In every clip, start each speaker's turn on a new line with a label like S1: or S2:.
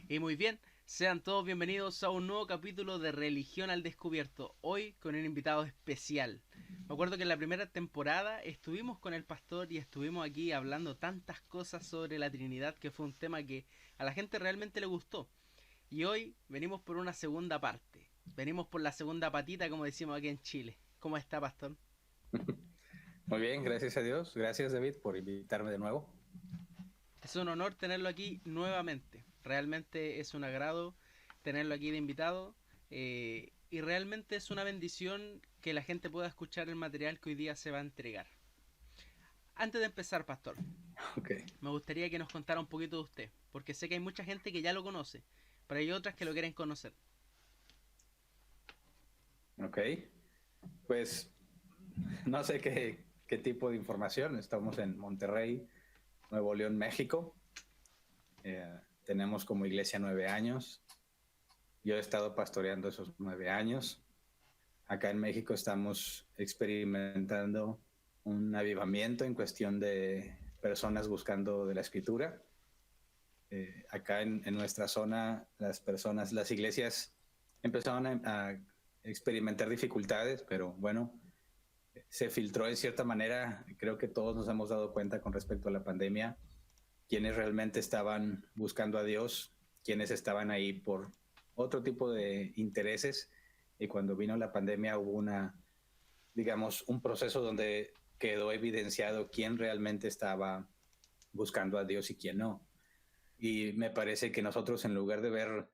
S1: Y muy bien, sean todos bienvenidos a un nuevo capítulo de Religión al Descubierto, hoy con un invitado especial. Me acuerdo que en la primera temporada estuvimos con el pastor y estuvimos aquí hablando tantas cosas sobre la Trinidad, que fue un tema que a la gente realmente le gustó. Y hoy venimos por una segunda parte, venimos por la segunda patita, como decimos aquí en Chile. ¿Cómo está, pastor?
S2: Muy bien, gracias a Dios. Gracias, David, por invitarme de nuevo.
S1: Es un honor tenerlo aquí nuevamente. Realmente es un agrado tenerlo aquí de invitado. Y realmente es una bendición que la gente pueda escuchar el material que hoy día se va a entregar. Antes de empezar, pastor,
S2: Okay.
S1: me gustaría que nos contara un poquito de usted, porque sé que hay mucha gente que ya lo conoce, pero hay otras que lo quieren conocer.
S2: Ok, pues no sé qué tipo de información. Estamos en Monterrey, Nuevo León, México. Tenemos como iglesia 9 años. Yo he estado pastoreando esos 9 años. Acá en México estamos experimentando un avivamiento en cuestión de personas buscando de la Escritura. Acá en nuestra zona, las iglesias empezaron a experimentar dificultades, pero bueno, se filtró en cierta manera. Creo que todos nos hemos dado cuenta con respecto a la pandemia, quienes realmente estaban buscando a Dios, quienes estaban ahí por otro tipo de intereses. Y cuando vino la pandemia hubo digamos, un proceso donde quedó evidenciado quién realmente estaba buscando a Dios y quién no. Y me parece que nosotros, en lugar de ver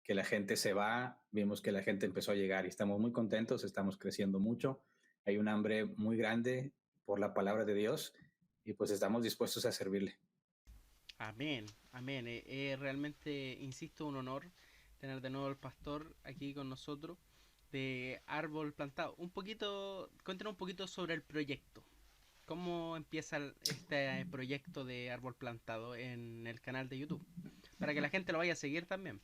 S2: que la gente se va, vimos que la gente empezó a llegar y estamos muy contentos, estamos creciendo mucho. Hay un hambre muy grande por la palabra de Dios y pues estamos dispuestos a servirle.
S1: Amén, amén. Realmente, insisto, un honor tener de nuevo al pastor aquí con nosotros de Árbol Plantado. Cuéntanos un poquito sobre el proyecto. ¿Cómo empieza este proyecto de Árbol Plantado en el canal de YouTube? Para que la gente lo vaya a seguir también.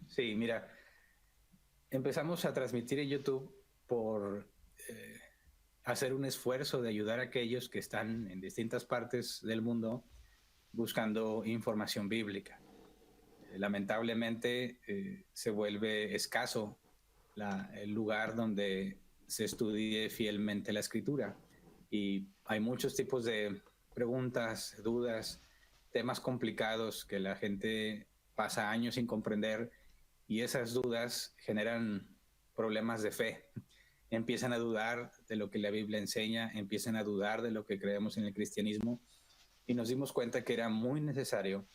S2: Sí, mira, empezamos a transmitir en YouTube por hacer un esfuerzo de ayudar a aquellos que están en distintas partes del mundo buscando información bíblica. Lamentablemente se vuelve escaso el lugar donde se estudie fielmente la escritura y hay muchos tipos de preguntas, dudas, temas complicados que la gente pasa años sin comprender y esas dudas generan problemas de fe. Empiezan a dudar de lo que la Biblia enseña, empiezan a dudar de lo que creemos en el cristianismo y nos dimos cuenta que era muy necesario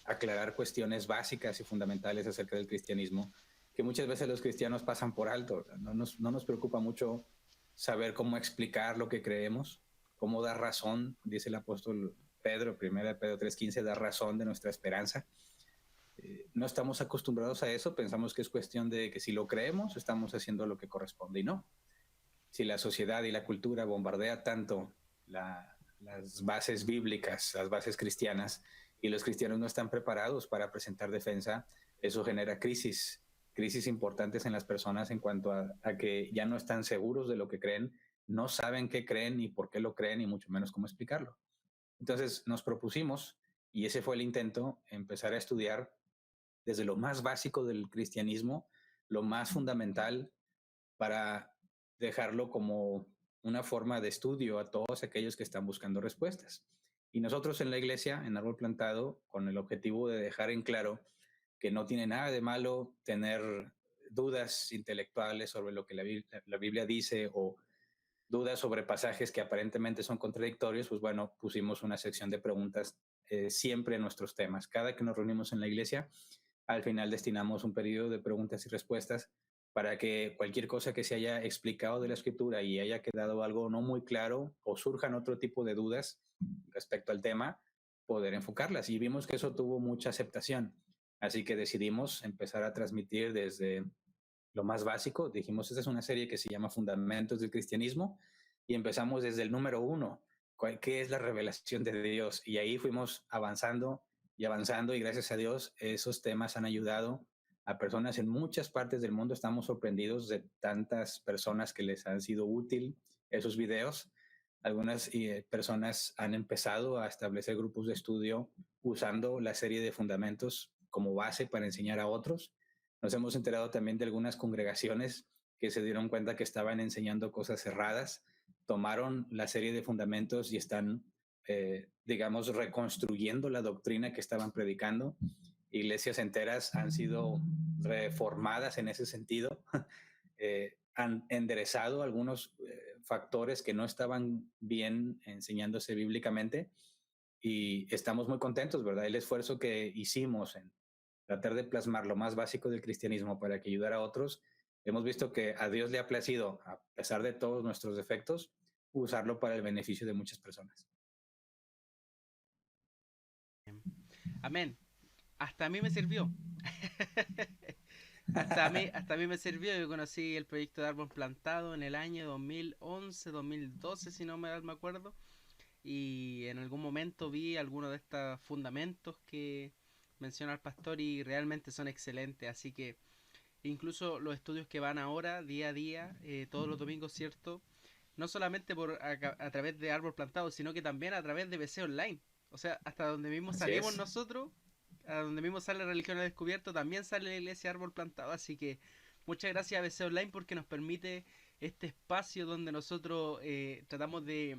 S2: aclarar cuestiones básicas y fundamentales acerca del cristianismo que muchas veces los cristianos pasan por alto. No nos preocupa mucho saber cómo explicar lo que creemos, cómo dar razón, dice el apóstol Pedro, 1 Pedro 3:15, dar razón de nuestra esperanza. No estamos acostumbrados a eso, pensamos que es cuestión de que si lo creemos, estamos haciendo lo que corresponde y no. Si la sociedad y la cultura bombardea tanto las bases bíblicas, las bases cristianas, y los cristianos no están preparados para presentar defensa, eso genera crisis importantes en las personas en cuanto a que ya no están seguros de lo que creen, no saben qué creen y por qué lo creen y mucho menos cómo explicarlo. Entonces nos propusimos, y ese fue el intento, empezar a estudiar desde lo más básico del cristianismo, lo más fundamental, para dejarlo como una forma de estudio a todos aquellos que están buscando respuestas. Y nosotros en la iglesia, en Árbol Plantado, con el objetivo de dejar en claro que no tiene nada de malo tener dudas intelectuales sobre lo que la Biblia dice o dudas sobre pasajes que aparentemente son contradictorios, pues bueno, pusimos una sección de preguntas siempre en nuestros temas. Cada que nos reunimos en la iglesia, al final destinamos un periodo de preguntas y respuestas para que cualquier cosa que se haya explicado de la escritura y haya quedado algo no muy claro o surjan otro tipo de dudas respecto al tema, poder enfocarlas. Y vimos que eso tuvo mucha aceptación. Así que decidimos empezar a transmitir desde lo más básico. Dijimos, esta es una serie que se llama Fundamentos del Cristianismo y empezamos desde el número 1, ¿qué es la revelación de Dios? Y ahí fuimos avanzando y avanzando y gracias a Dios esos temas han ayudado a personas en muchas partes del mundo. Estamos sorprendidos de tantas personas que les han sido útil esos videos. Algunas personas han empezado a establecer grupos de estudio usando la serie de fundamentos como base para enseñar a otros. Nos hemos enterado también de algunas congregaciones que se dieron cuenta que estaban enseñando cosas erradas, tomaron la serie de fundamentos y están, digamos, reconstruyendo la doctrina que estaban predicando. Iglesias enteras han sido reformadas en ese sentido, han enderezado algunos factores que no estaban bien enseñándose bíblicamente y estamos muy contentos, ¿verdad? El esfuerzo que hicimos en tratar de plasmar lo más básico del cristianismo para que ayudara a otros, hemos visto que a Dios le ha placido, a pesar de todos nuestros defectos, usarlo para el beneficio de muchas personas.
S1: Amén. Hasta a mí me sirvió. Hasta a mí me sirvió. Yo conocí el proyecto de Árbol Plantado en el año 2011, 2012, si no me acuerdo. Y en algún momento vi algunos de estos fundamentos que menciona el pastor y realmente son excelentes. Así que incluso los estudios que van ahora, día a día, todos los domingos, ¿cierto? No solamente a través de Árbol Plantado, sino que también a través de BC Online. O sea, hasta donde mismo
S2: Así
S1: salimos
S2: es.
S1: nosotros, a donde mismo sale Religión al Descubierto, también sale la iglesia Árbol Plantado. Así que muchas gracias a BC Online porque nos permite este espacio donde nosotros tratamos de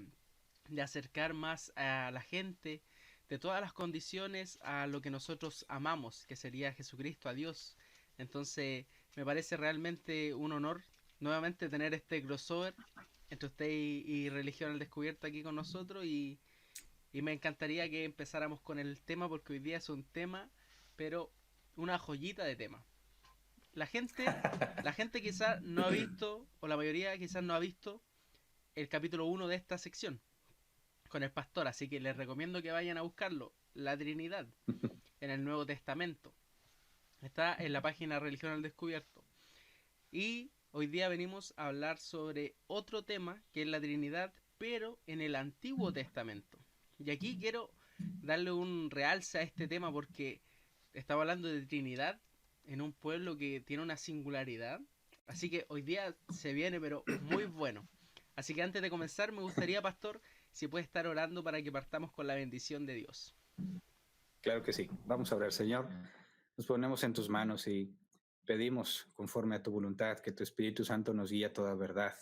S1: acercar más a la gente de todas las condiciones a lo que nosotros amamos, que sería a Jesucristo, a Dios. Entonces, me parece realmente un honor nuevamente tener este crossover entre usted y Religión al Descubierto aquí con nosotros y me encantaría que empezáramos con el tema porque hoy día es un tema, pero una joyita de tema. La gente, la gente quizás no ha visto, o la mayoría quizás no ha visto el capítulo 1 de esta sección con el pastor, así que les recomiendo que vayan a buscarlo. La Trinidad en el Nuevo Testamento. Está en la página Religión al Descubierto. Y hoy día venimos a hablar sobre otro tema que es la Trinidad, pero en el Antiguo Testamento. Y aquí quiero darle un realce a este tema porque estaba hablando de Trinidad en un pueblo que tiene una singularidad. Así que hoy día se viene, pero muy bueno. Así que antes de comenzar, me gustaría, pastor, si puede estar orando para que partamos con la bendición de Dios.
S2: Claro que sí. Vamos a orar, Señor. Nos ponemos en tus manos y pedimos, conforme a tu voluntad, que tu Espíritu Santo nos guíe a toda verdad.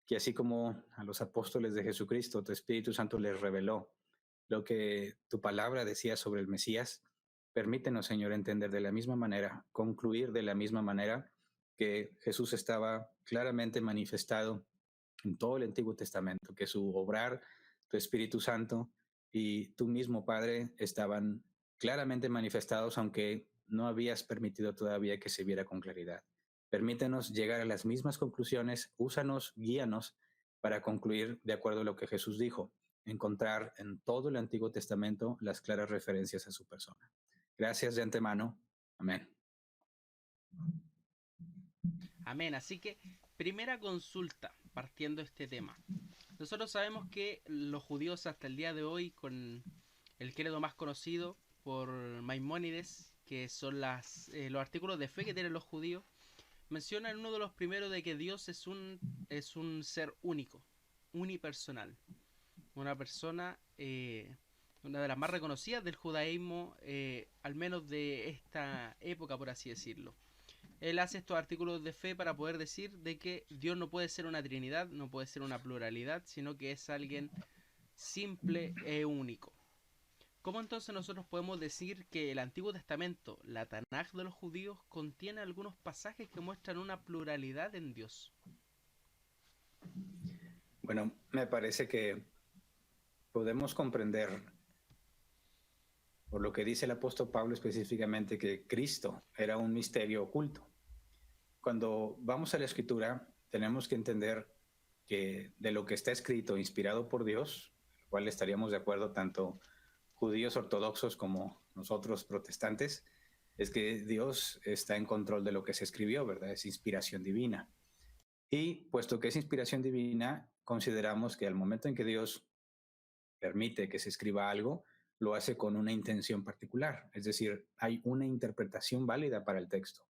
S2: Que así como a los apóstoles de Jesucristo, tu Espíritu Santo les reveló lo que tu palabra decía sobre el Mesías, permítenos, Señor, entender de la misma manera, concluir de la misma manera que Jesús estaba claramente manifestado en todo el Antiguo Testamento, que su obrar, tu Espíritu Santo y tú mismo, Padre, estaban claramente manifestados, aunque no habías permitido todavía que se viera con claridad. Permítenos llegar a las mismas conclusiones, úsanos, guíanos para concluir de acuerdo a lo que Jesús dijo, encontrar en todo el Antiguo Testamento las claras referencias a su persona. Gracias de antemano. Amén.
S1: Amén. Así que, primera consulta, partiendo de este tema. Nosotros sabemos que los judíos hasta el día de hoy, con el credo más conocido por Maimónides, que son los artículos de fe que tienen los judíos, mencionan uno de los primeros de que Dios es un ser único, unipersonal. Una persona, una de las más reconocidas del judaísmo, al menos de esta época, por así decirlo. Él hace estos artículos de fe para poder decir de que Dios no puede ser una trinidad, no puede ser una pluralidad, sino que es alguien simple e único. ¿Cómo entonces nosotros podemos decir que el Antiguo Testamento, la Tanaj de los judíos, contiene algunos pasajes que muestran una pluralidad en Dios?
S2: Bueno, me parece que podemos comprender, por lo que dice el apóstol Pablo específicamente, que Cristo era un misterio oculto. Cuando vamos a la Escritura, tenemos que entender que de lo que está escrito, inspirado por Dios, el cual estaríamos de acuerdo tanto judíos ortodoxos como nosotros protestantes, es que Dios está en control de lo que se escribió, ¿verdad? Es inspiración divina. Y puesto que es inspiración divina, consideramos que al momento en que Dios permite que se escriba algo, lo hace con una intención particular. Es decir, hay una interpretación válida para el texto.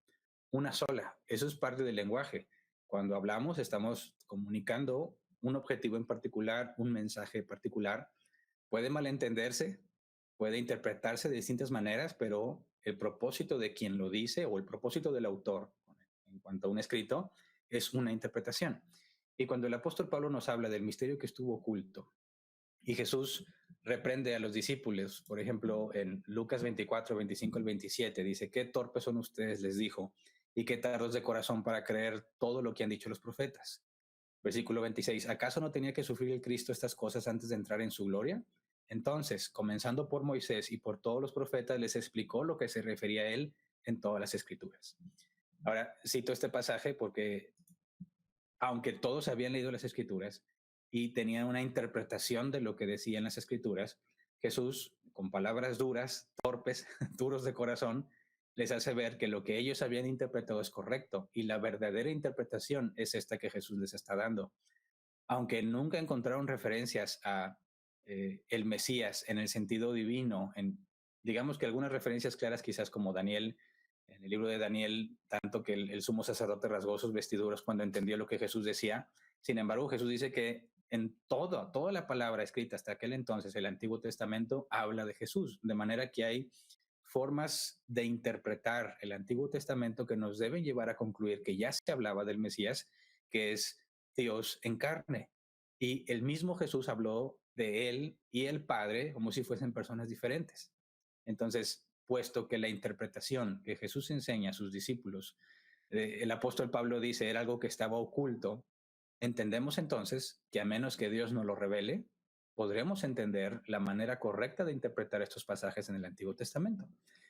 S2: Una sola. Eso es parte del lenguaje. Cuando hablamos, estamos comunicando un objetivo en particular, un mensaje particular. Puede malentenderse, puede interpretarse de distintas maneras, pero el propósito de quien lo dice o el propósito del autor en cuanto a un escrito es una interpretación. Y cuando el apóstol Pablo nos habla del misterio que estuvo oculto y Jesús reprende a los discípulos, por ejemplo, en Lucas 24, 25 al 27, dice, qué torpes son ustedes, les dijo, y qué tardos de corazón para creer todo lo que han dicho los profetas. Versículo 26, ¿acaso no tenía que sufrir el Cristo estas cosas antes de entrar en su gloria? Entonces, comenzando por Moisés y por todos los profetas, les explicó lo que se refería a él en todas las escrituras. Ahora, cito este pasaje porque, aunque todos habían leído las escrituras y tenían una interpretación de lo que decían las escrituras, Jesús, con palabras duras, torpes, duros de corazón, les hace ver que lo que ellos habían interpretado es correcto y la verdadera interpretación es esta que Jesús les está dando. Aunque nunca encontraron referencias a el Mesías en el sentido divino, digamos que algunas referencias claras quizás como Daniel, en el libro de Daniel, tanto que el sumo sacerdote rasgó sus vestiduras cuando entendió lo que Jesús decía. Sin embargo, Jesús dice que en toda la palabra escrita hasta aquel entonces, el Antiguo Testamento habla de Jesús, de manera que hay formas de interpretar el Antiguo Testamento que nos deben llevar a concluir que ya se hablaba del Mesías, que es Dios en carne. Y el mismo Jesús habló de él y el Padre como si fuesen personas diferentes. Entonces, puesto que la interpretación que Jesús enseña a sus discípulos, el apóstol Pablo dice, era algo que estaba oculto, entendemos entonces que a menos que Dios nos lo revele, podremos entender la manera correcta de interpretar estos pasajes en el Antiguo Testamento.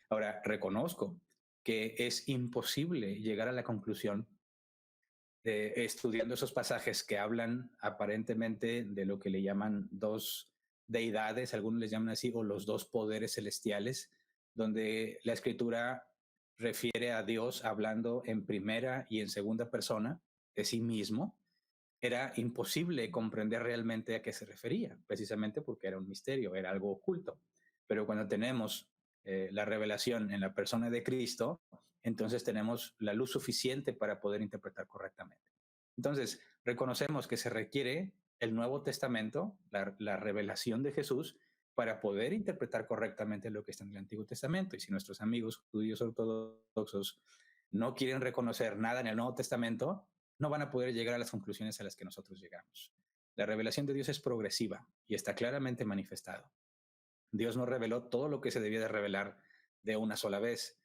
S2: Ahora, reconozco que es imposible llegar a la conclusión estudiando esos pasajes que hablan aparentemente de lo que le llaman dos deidades, algunos les llaman así, o los dos poderes celestiales, donde la escritura refiere a Dios hablando en primera y en segunda persona de sí mismo. Era imposible comprender realmente a qué se refería, precisamente porque era un misterio, era algo oculto. Pero cuando tenemos la revelación en la persona de Cristo, entonces tenemos la luz suficiente para poder interpretar correctamente. Entonces, reconocemos que se requiere el Nuevo Testamento, la revelación de Jesús, para poder interpretar correctamente lo que está en el Antiguo Testamento. Y si nuestros amigos judíos ortodoxos no quieren reconocer nada en el Nuevo Testamento, no van a poder llegar a las conclusiones a las que nosotros llegamos. La revelación de Dios es progresiva y está claramente manifestado. Dios no reveló todo lo que se debía de revelar de una sola vez.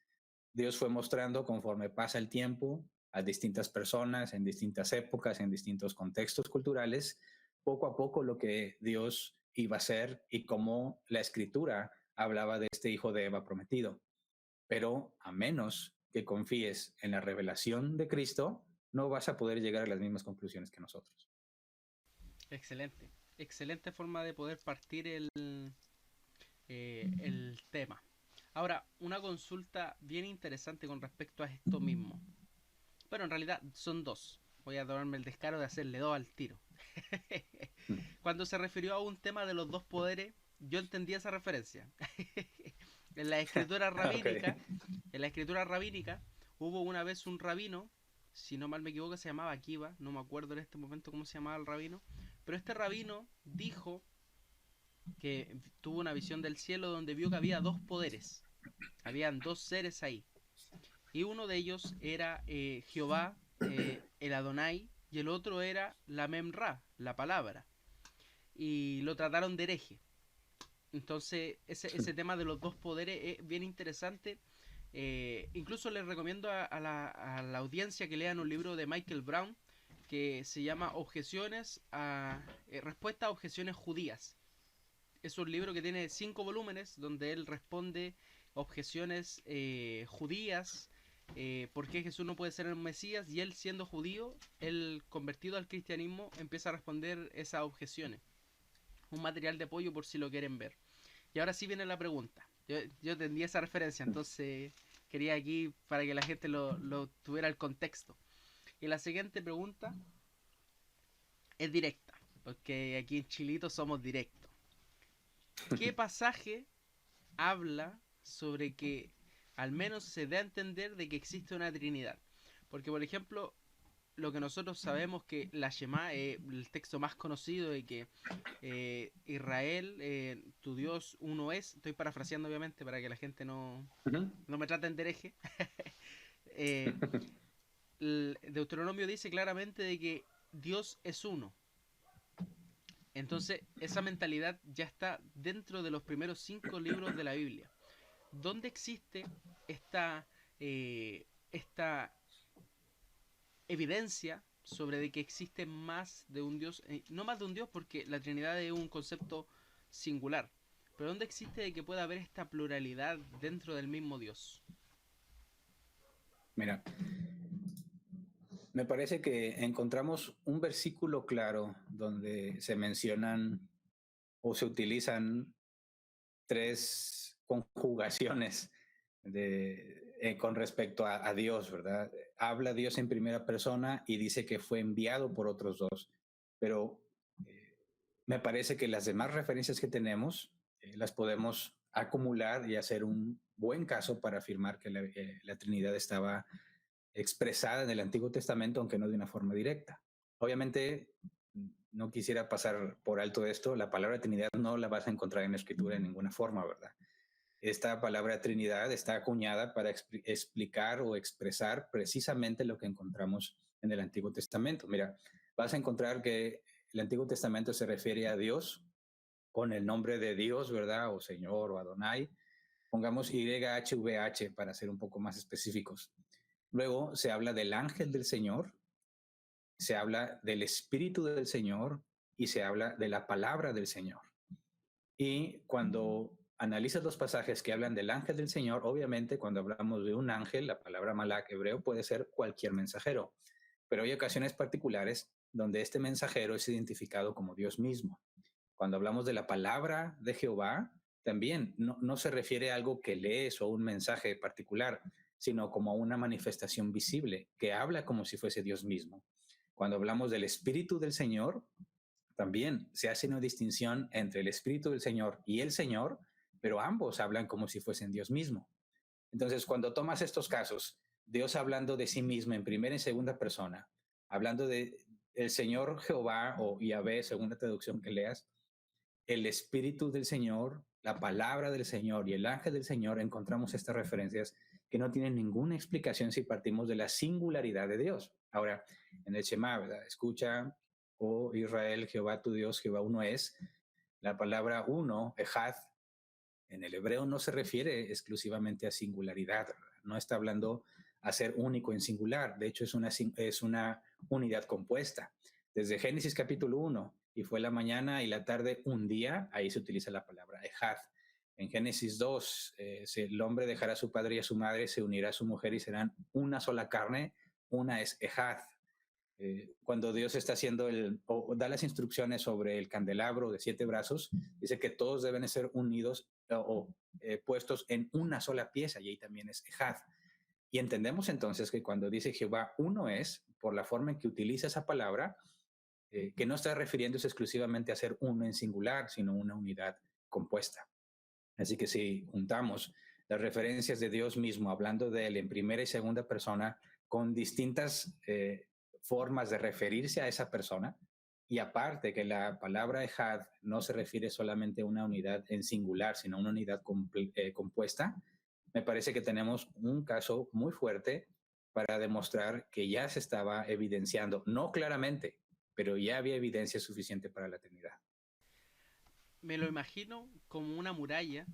S2: Dios fue mostrando conforme pasa el tiempo a distintas personas, en distintas épocas, en distintos contextos culturales, poco a poco lo que Dios iba a hacer y cómo la escritura hablaba de este hijo de Eva prometido. Pero a menos que confíes en la revelación de Cristo, no vas a poder llegar a las mismas conclusiones que nosotros.
S1: Excelente. Excelente forma de poder partir el tema. Ahora, una consulta bien interesante con respecto a esto mismo. Bueno, en realidad son dos. Voy a tomarme el descaro de hacerle dos al tiro. Cuando se refirió a un tema de los dos poderes, yo entendí esa referencia. En la escritura rabínica,
S2: Okay.
S1: en la escritura rabínica, hubo una vez un rabino, si no mal me equivoco se llamaba Akiva, no me acuerdo en este momento cómo se llamaba el rabino, pero este rabino dijo que tuvo una visión del cielo donde vio que había dos poderes, habían dos seres ahí. y uno de ellos era Jehová, el Adonai, y el otro era la Memra, la palabra, y lo trataron de hereje. Entonces, ese tema de los dos poderes es bien interesante. Incluso les recomiendo a la audiencia que lean un libro de Michael Brown que se llama Respuesta a objeciones judías. Es un libro que tiene 5 volúmenes donde él responde objeciones judías, por qué Jesús no puede ser el Mesías, y él siendo judío, él convertido al cristianismo, empieza a responder esas objeciones. Un material de apoyo por si lo quieren ver. Y ahora sí viene la pregunta. Yo entendí esa referencia, entonces quería aquí para que la gente lo tuviera el contexto. Y la siguiente pregunta es directa, porque aquí en Chilito somos directos. ¿Qué pasaje habla sobre que al menos se dé a entender de que existe una Trinidad? Porque, por ejemplo, lo que nosotros sabemos que la Shema es el texto más conocido de que Israel, tu Dios uno es. Estoy parafraseando obviamente para que la gente no me traten de hereje. eh, el Deuteronomio dice claramente de que Dios es uno. Entonces, esa mentalidad ya está dentro de los primeros 5 libros de la Biblia. ¿Dónde existe esta evidencia sobre de que existe más de un Dios? No más de un Dios porque la Trinidad es un concepto singular. Pero ¿dónde existe de que pueda haber esta pluralidad dentro del mismo Dios?
S2: Mira, me parece que encontramos un versículo claro donde se mencionan o se utilizan tres conjugaciones con respecto a Dios, ¿verdad? Habla Dios en primera persona y dice que fue enviado por otros dos, pero eh, me parece que las demás referencias que tenemos las podemos acumular y hacer un buen caso para afirmar que la Trinidad estaba expresada en el Antiguo Testamento, aunque no de una forma directa. Obviamente, no quisiera pasar por alto esto, la palabra Trinidad no la vas a encontrar en la Escritura en ninguna forma, ¿verdad? Esta palabra Trinidad está acuñada para explicar o expresar precisamente lo que encontramos en el Antiguo Testamento. Mira, vas a encontrar que el Antiguo Testamento se refiere a Dios con el nombre de Dios, ¿verdad? O Señor o Adonai. Pongamos YHVH para ser un poco más específicos. Luego se habla del ángel del Señor, se habla del Espíritu del Señor y se habla de la palabra del Señor. Y cuando analizas los pasajes que hablan del ángel del Señor, obviamente cuando hablamos de un ángel, la palabra malak hebreo puede ser cualquier mensajero, pero hay ocasiones particulares donde este mensajero es identificado como Dios mismo. Cuando hablamos de la palabra de Jehová, también no se refiere a algo que lees o un mensaje particular, sino como a una manifestación visible que habla como si fuese Dios mismo. Cuando hablamos del Espíritu del Señor, también se hace una distinción entre el Espíritu del Señor y el Señor, pero ambos hablan como si fuesen Dios mismo. Entonces, cuando tomas estos casos, Dios hablando de sí mismo en primera y segunda persona, hablando de el Señor Jehová o Yahvé, según la traducción que leas, el Espíritu del Señor, la palabra del Señor y el ángel del Señor, encontramos estas referencias que no tienen ninguna explicación si partimos de la singularidad de Dios. Ahora, en el Shema, ¿verdad? Escucha, oh Israel, Jehová tu Dios, Jehová uno es. La palabra uno, ejad, en el hebreo no se refiere exclusivamente a singularidad, ¿verdad? No está hablando a ser único en singular, de hecho es una unidad compuesta. Desde Génesis capítulo 1, y fue la mañana y la tarde un día, ahí se utiliza la palabra ejad. En Génesis 2, el hombre dejará a su padre y a su madre, se unirá a su mujer y serán una sola carne, una es ejad. Cuando Dios está haciendo o da las instrucciones sobre el candelabro de 7 brazos, dice que todos deben ser unidos puestos en una sola pieza, y ahí también es ejad. Y entendemos entonces que cuando dice Jehová uno es, por la forma en que utiliza esa palabra, que no está refiriéndose exclusivamente a ser uno en singular, sino una unidad compuesta. Así que si juntamos las referencias de Dios mismo, hablando de él en primera y segunda persona, con distintas formas de referirse a esa persona, y aparte que la palabra ejad no se refiere solamente a una unidad en singular, sino a una unidad compuesta, me parece que tenemos un caso muy fuerte para demostrar que ya se estaba evidenciando, no claramente, pero ya había evidencia suficiente para la Trinidad.
S1: Me lo imagino como una muralla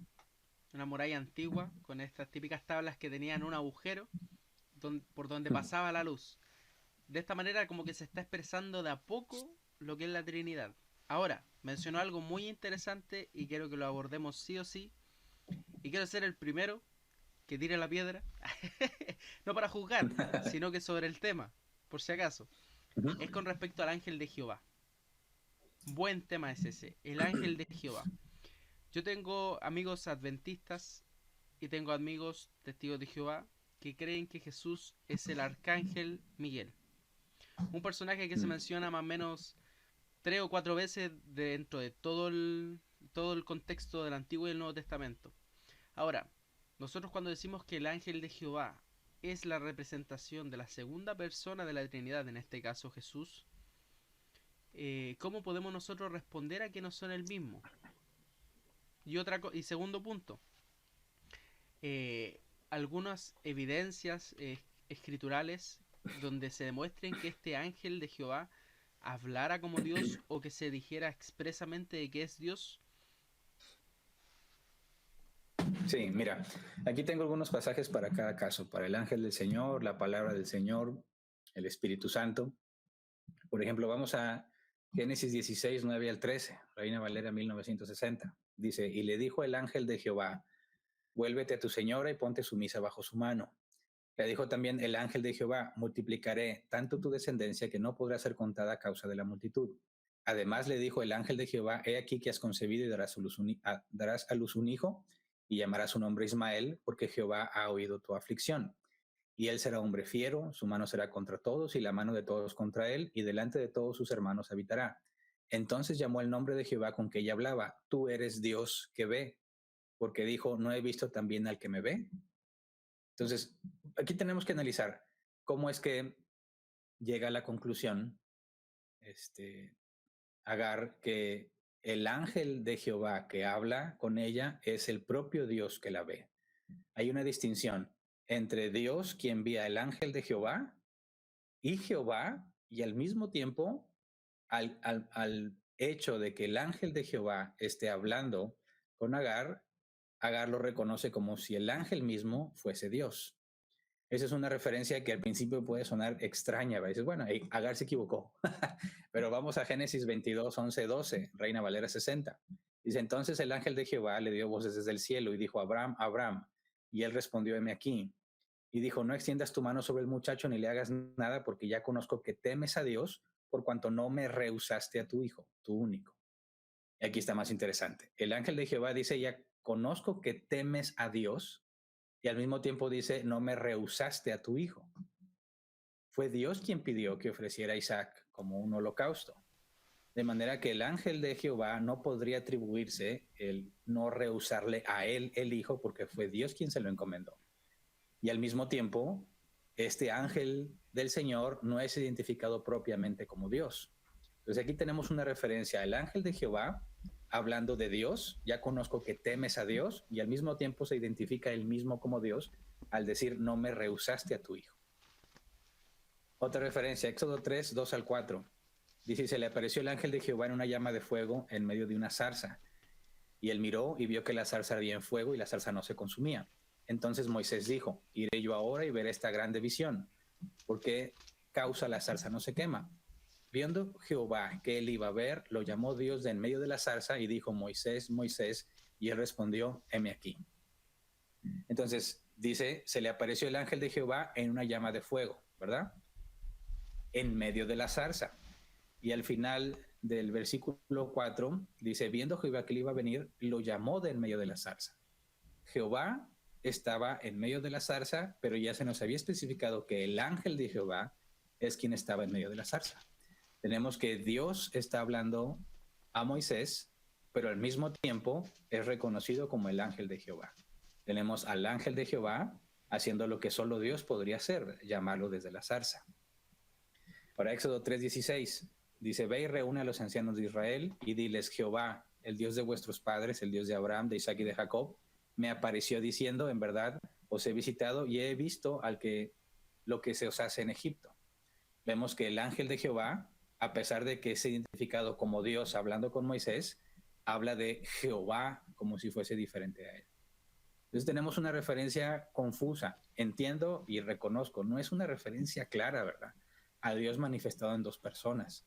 S1: antigua, con estas típicas tablas que tenían un agujero por donde pasaba la luz. De esta manera como que se está expresando de a poco lo que es la Trinidad. Ahora, mencionó algo muy interesante y quiero que lo abordemos sí o sí. Y quiero ser el primero que tire la piedra. No para juzgar, sino que sobre el tema, por si acaso. Es con respecto al ángel de Jehová. Buen tema es ese, el ángel de Jehová. Yo tengo amigos adventistas y tengo amigos testigos de Jehová que creen que Jesús es el arcángel Miguel. Un personaje que se menciona más o menos 3 o 4 veces dentro de todo el contexto del Antiguo y el Nuevo Testamento. Ahora, nosotros cuando decimos que el ángel de Jehová es la representación de la segunda persona de la Trinidad, en este caso Jesús, ¿cómo podemos nosotros responder a que no son el mismo? Y segundo punto, eh, algunas evidencias escriturales donde se demuestren que este ángel de Jehová hablara como Dios o que se dijera expresamente de que es Dios.
S2: Sí, mira, aquí tengo algunos pasajes para cada caso, para el ángel del Señor, la palabra del Señor, el Espíritu Santo. Por ejemplo, vamos a Génesis 16, 9 al 13, Reina Valera 1960. Dice, y le dijo el ángel de Jehová, vuélvete a tu señora y ponte sumisa bajo su mano. Le dijo también el ángel de Jehová, multiplicaré tanto tu descendencia que no podrá ser contada a causa de la multitud. Además le dijo el ángel de Jehová, he aquí que has concebido y darás a luz un hijo y llamarás su nombre Ismael, porque Jehová ha oído tu aflicción. Y él será hombre fiero, su mano será contra todos y la mano de todos contra él, y delante de todos sus hermanos habitará. Entonces llamó el nombre de Jehová con que ella hablaba, tú eres Dios que ve, porque dijo, ¿no he visto también al que me ve? Entonces, aquí tenemos que analizar cómo es que llega a la conclusión, Agar, que el ángel de Jehová que habla con ella es el propio Dios que la ve. Hay una distinción entre Dios, quien envía el ángel de Jehová, y al mismo tiempo, al hecho de que el ángel de Jehová esté hablando con Agar, Agar lo reconoce como si el ángel mismo fuese Dios. Esa es una referencia que al principio puede sonar extraña. Dices, bueno, Agar se equivocó. Pero vamos a Génesis 22, 11, 12, Reina Valera 60. Dice, entonces el ángel de Jehová le dio voces desde el cielo y dijo, Abraham, Abraham. Y él respondió, heme aquí. Y dijo, no extiendas tu mano sobre el muchacho ni le hagas nada, porque ya conozco que temes a Dios, por cuanto no me rehusaste a tu hijo, tu único. Y aquí está más interesante. El ángel de Jehová dice, ya conozco que temes a Dios, y al mismo tiempo dice, no me rehusaste a tu hijo. Fue Dios quien pidió que ofreciera a Isaac como un holocausto. De manera que el ángel de Jehová no podría atribuirse el no rehusarle a él el hijo, porque fue Dios quien se lo encomendó. Y al mismo tiempo, este ángel del Señor no es identificado propiamente como Dios. Entonces aquí tenemos una referencia al ángel de Jehová hablando de Dios, ya conozco que temes a Dios, y al mismo tiempo se identifica él mismo como Dios al decir, no me rehusaste a tu hijo. Otra referencia, Éxodo 3, 2 al 4. Dice, se le apareció el ángel de Jehová en una llama de fuego en medio de una zarza. Y él miró y vio que la zarza ardía en fuego y la zarza no se consumía. Entonces Moisés dijo, iré yo ahora y veré esta grande visión. ¿Por qué causa la zarza no se quema? Viendo Jehová que él iba a ver, lo llamó Dios de en medio de la zarza y dijo, Moisés, Moisés, y él respondió, heme aquí. Entonces dice, se le apareció el ángel de Jehová en una llama de fuego, ¿verdad? En medio de la zarza. Y al final del versículo 4 dice, viendo Jehová que le iba a venir, lo llamó de en medio de la zarza. Jehová estaba en medio de la zarza, pero ya se nos había especificado que el ángel de Jehová es quien estaba en medio de la zarza. Tenemos que Dios está hablando a Moisés, pero al mismo tiempo es reconocido como el ángel de Jehová. Tenemos al ángel de Jehová haciendo lo que solo Dios podría hacer, llamarlo desde la zarza. Para Éxodo 3:16 dice, ve y reúne a los ancianos de Israel y diles, Jehová, el Dios de vuestros padres, el Dios de Abraham, de Isaac y de Jacob, me apareció diciendo, en verdad, os he visitado y he visto lo que se os hace en Egipto. Vemos que el ángel de Jehová, a pesar de que es identificado como Dios hablando con Moisés, habla de Jehová como si fuese diferente a él. Entonces tenemos una referencia confusa. Entiendo y reconozco, no es una referencia clara, ¿verdad? A Dios manifestado en dos personas.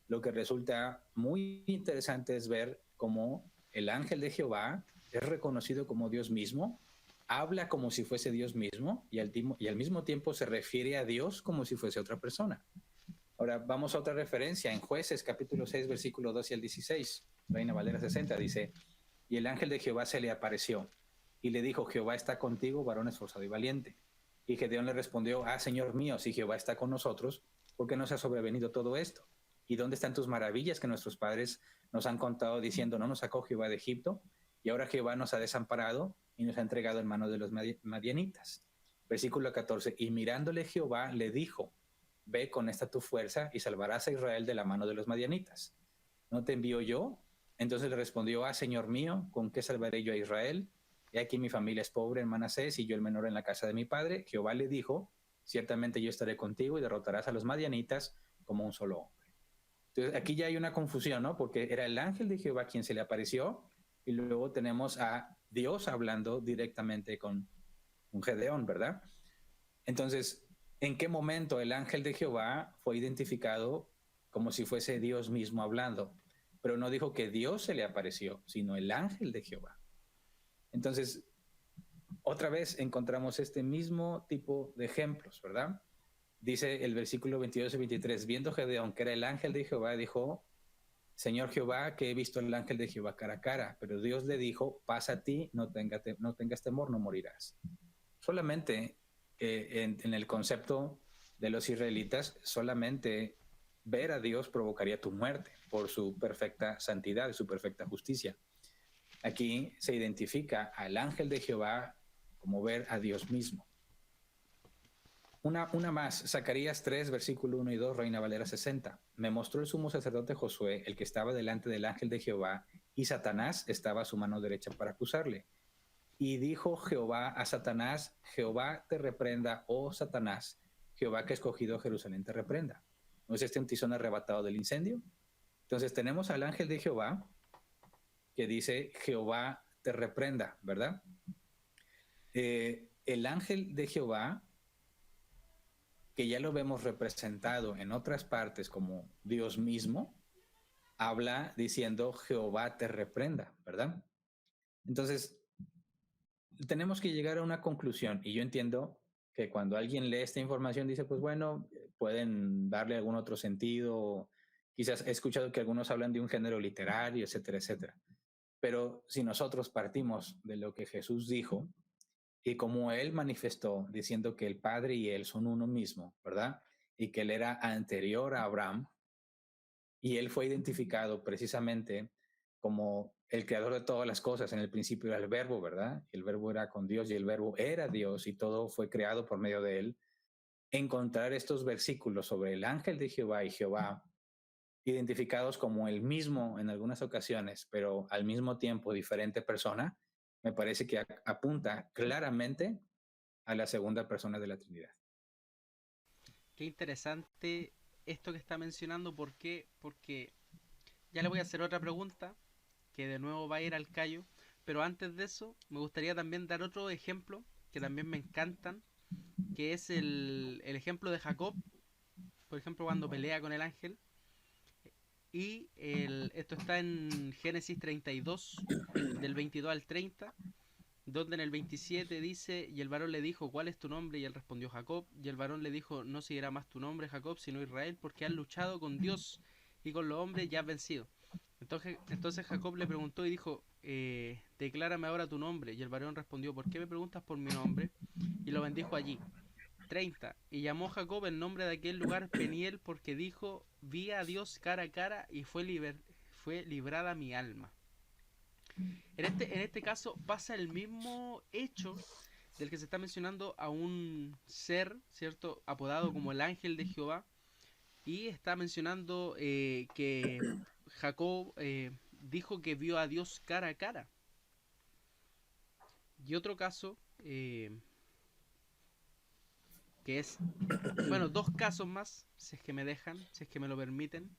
S2: Lo que resulta muy interesante es ver cómo el ángel de Jehová es reconocido como Dios mismo, habla como si fuese Dios mismo y al mismo tiempo se refiere a Dios como si fuese otra persona. Ahora vamos a otra referencia en Jueces capítulo 6 versículo 12 al 16. Reina Valera 60 dice: y el ángel de Jehová se le apareció y le dijo: Jehová está contigo, varón esforzado y valiente. Y Gedeón le respondió: Señor mío, si Jehová está con nosotros, ¿por qué nos ha sobrevenido todo esto? ¿Y dónde están tus maravillas que nuestros padres nos han contado diciendo: no nos sacó Jehová de Egipto? Y ahora Jehová nos ha desamparado y nos ha entregado en manos de los madianitas. Versículo 14: y mirándole Jehová le dijo: ve con esta tu fuerza y salvarás a Israel de la mano de los madianitas. ¿No te envío yo? Entonces le respondió: Señor mío, ¿con qué salvaré yo a Israel? He aquí mi familia es pobre en Manasés y yo el menor en la casa de mi padre. Jehová le dijo: ciertamente yo estaré contigo y derrotarás a los madianitas como un solo hombre. Entonces aquí ya hay una confusión, ¿no? Porque era el ángel de Jehová quien se le apareció y luego tenemos a Dios hablando directamente con un Gedeón, ¿verdad? Entonces, ¿en qué momento el ángel de Jehová fue identificado como si fuese Dios mismo hablando? Pero no dijo que Dios se le apareció, sino el ángel de Jehová. Entonces, otra vez encontramos este mismo tipo de ejemplos, ¿verdad? Dice el versículo 22 y 23, viendo Gedeón que era el ángel de Jehová, dijo: Señor Jehová, que he visto el ángel de Jehová cara a cara. Pero Dios le dijo: pasa a ti, no tengas temor, no morirás. Solamente en el concepto de los israelitas, solamente ver a Dios provocaría tu muerte por su perfecta santidad y su perfecta justicia. Aquí se identifica al ángel de Jehová como ver a Dios mismo. Una más, Zacarías 3, versículo 1 y 2, Reina Valera 60. Me mostró el sumo sacerdote Josué, el que estaba delante del ángel de Jehová, y Satanás estaba a su mano derecha para acusarle. Y dijo Jehová a Satanás: Jehová te reprenda, oh Satanás, Jehová que ha escogido Jerusalén te reprenda. ¿No es este un tizón arrebatado del incendio? Entonces tenemos al ángel de Jehová que dice: Jehová te reprenda, ¿verdad? El ángel de Jehová, que ya lo vemos representado en otras partes como Dios mismo, habla diciendo: Jehová te reprenda, ¿verdad? Entonces, tenemos que llegar a una conclusión, y yo entiendo que cuando alguien lee esta información dice: pues bueno, pueden darle algún otro sentido, quizás he escuchado que algunos hablan de un género literario, etcétera, etcétera. Pero si nosotros partimos de lo que Jesús dijo y como él manifestó diciendo que el Padre y él son uno mismo, ¿verdad? Y que él era anterior a Abraham y él fue identificado precisamente como el creador de todas las cosas. En el principio era el verbo, ¿verdad? El verbo era con Dios y el verbo era Dios y todo fue creado por medio de él. Encontrar estos versículos sobre el ángel de Jehová y Jehová identificados como el mismo en algunas ocasiones, pero al mismo tiempo diferente persona, me parece que apunta claramente a la segunda persona de la Trinidad.
S1: Qué interesante esto que está mencionando. ¿Por qué? Porque ya le voy a hacer otra pregunta que de nuevo va a ir al callo, pero antes de eso me gustaría también dar otro ejemplo que también me encantan, que es el ejemplo de Jacob, por ejemplo, cuando pelea con el ángel. Y esto está en Génesis 32, del 22 al 30, donde en el 27 dice: y el varón le dijo: ¿cuál es tu nombre? Y él respondió: Jacob. Y el varón le dijo: no seguirá más tu nombre Jacob, sino Israel, porque has luchado con Dios y con los hombres y has vencido. Entonces Jacob le preguntó y dijo: declárame ahora tu nombre. Y el varón respondió: ¿por qué me preguntas por mi nombre? Y lo bendijo allí. 30. Y llamó Jacob el nombre de aquel lugar Peniel, porque dijo: vi a Dios cara a cara y fue librada mi alma. En este caso pasa el mismo hecho del que se está mencionando a un ser, ¿cierto?, apodado como el ángel de Jehová, y está mencionando que Jacob dijo que vio a Dios cara a cara. Y otro caso, que es, bueno, dos casos más, si es que me dejan, si es que me lo permiten.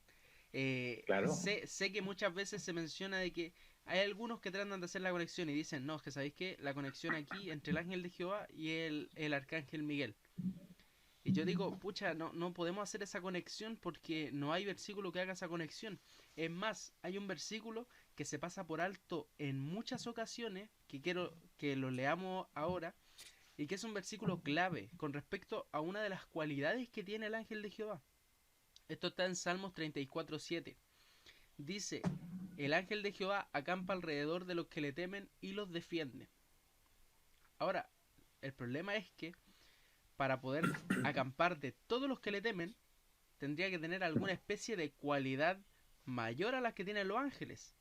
S2: Claro.
S1: Sé que muchas veces se menciona de que hay algunos que tratan de hacer la conexión y dicen, no, es que sabéis que la conexión aquí entre el ángel de Jehová y el arcángel Miguel. Y yo digo, pucha, no podemos hacer esa conexión porque no hay versículo que haga esa conexión. Es más, hay un versículo que se pasa por alto en muchas ocasiones, que quiero que lo leamos ahora, y que es un versículo clave con respecto a una de las cualidades que tiene el ángel de Jehová. Esto está en Salmos 34:7. Dice, el ángel de Jehová acampa alrededor de los que le temen y los defiende. Ahora, el problema es que para poder acampar de todos los que le temen, tendría que tener alguna especie de cualidad mayor a la que tienen los ángeles.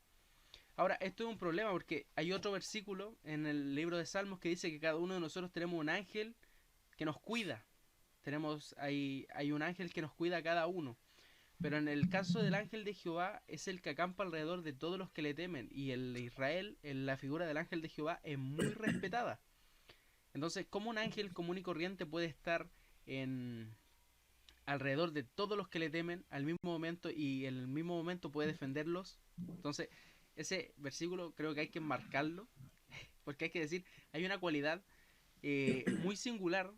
S1: Ahora, esto es un problema porque hay otro versículo en el libro de Salmos que dice que cada uno de nosotros tenemos un ángel que nos cuida. Hay un ángel que nos cuida a cada uno. Pero en el caso del ángel de Jehová es el que acampa alrededor de todos los que le temen. Y el Israel, en la figura del ángel de Jehová, es muy respetada. Entonces, ¿cómo un ángel común y corriente puede estar en alrededor de todos los que le temen al mismo momento y en el mismo momento puede defenderlos? Entonces, ese versículo creo que hay que marcarlo, porque hay que decir, hay una cualidad muy singular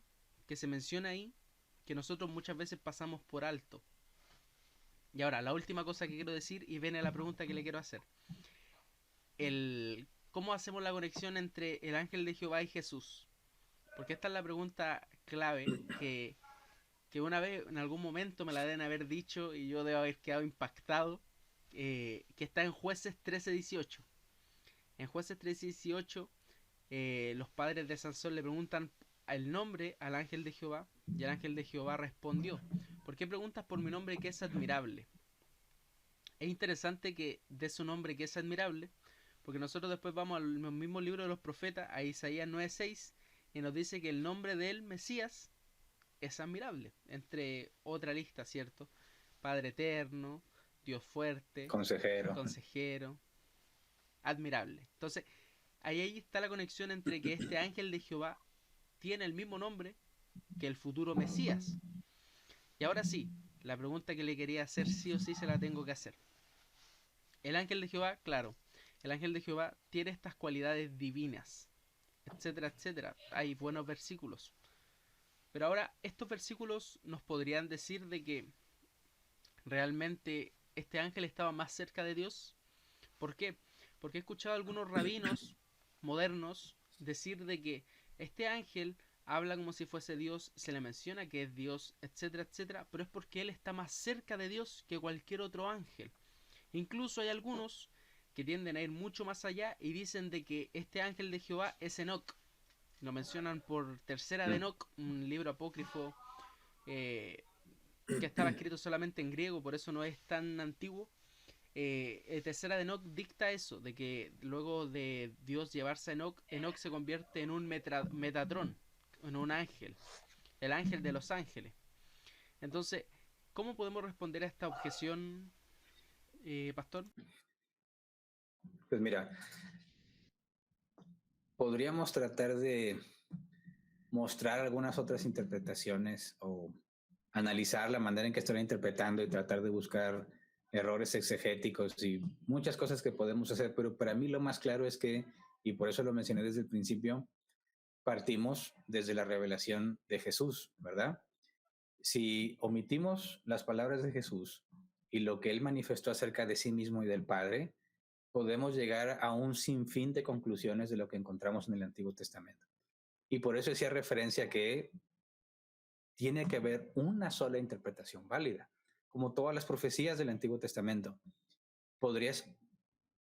S1: que se menciona ahí, que nosotros muchas veces pasamos por alto. Y ahora, la última cosa que quiero decir, y viene la pregunta que le quiero hacer. ¿Cómo hacemos la conexión entre el ángel de Jehová y Jesús? Porque esta es la pregunta clave que una vez, en algún momento, me la deben haber dicho y yo debo haber quedado impactado, que está en Jueces 13:18. En Jueces 13:18, los padres de Sansón le preguntan el nombre al ángel de Jehová y el ángel de Jehová respondió, ¿por qué preguntas por mi nombre que es admirable? Es interesante que dé su nombre que es admirable, porque nosotros después vamos al mismo libro de los profetas, a Isaías 9:6, y nos dice que el nombre del Mesías es admirable, entre otra lista, ¿cierto? Padre eterno, Dios fuerte,
S2: Consejero.
S1: consejero, admirable. Entonces, ahí está la conexión entre que este ángel de Jehová tiene el mismo nombre que el futuro Mesías. Y ahora sí, la pregunta que le quería hacer sí o sí se la tengo que hacer. El ángel de Jehová, claro, el ángel de Jehová tiene estas cualidades divinas, etcétera, etcétera. Hay buenos versículos. Pero ahora, estos versículos nos podrían decir de que realmente este ángel estaba más cerca de Dios. ¿Por qué? Porque he escuchado a algunos rabinos modernos decir de que este ángel habla como si fuese Dios, se le menciona que es Dios, etcétera, etcétera, pero es porque él está más cerca de Dios que cualquier otro ángel. Incluso hay algunos que tienden a ir mucho más allá y dicen de que este ángel de Jehová es Enoch. Lo mencionan por Tercera de Enoch, un libro apócrifo eh, que estaba escrito solamente en griego, por eso no es tan antiguo. Tercera de Enoch dicta eso, de que luego de Dios llevarse a Enoch, Enoch se convierte en un Metatrón, en un ángel, el ángel de los ángeles. Entonces, ¿cómo podemos responder a esta objeción, pastor?
S2: Pues mira, podríamos tratar de mostrar algunas otras interpretaciones o analizar la manera en que estoy interpretando y tratar de buscar errores exegéticos y muchas cosas que podemos hacer, pero para mí lo más claro es que, y por eso lo mencioné desde el principio, partimos desde la revelación de Jesús, ¿verdad? Si omitimos las palabras de Jesús y lo que él manifestó acerca de sí mismo y del Padre, podemos llegar a un sinfín de conclusiones de lo que encontramos en el Antiguo Testamento. Y por eso hacía referencia que tiene que haber una sola interpretación válida, como todas las profecías del Antiguo Testamento. Podrías,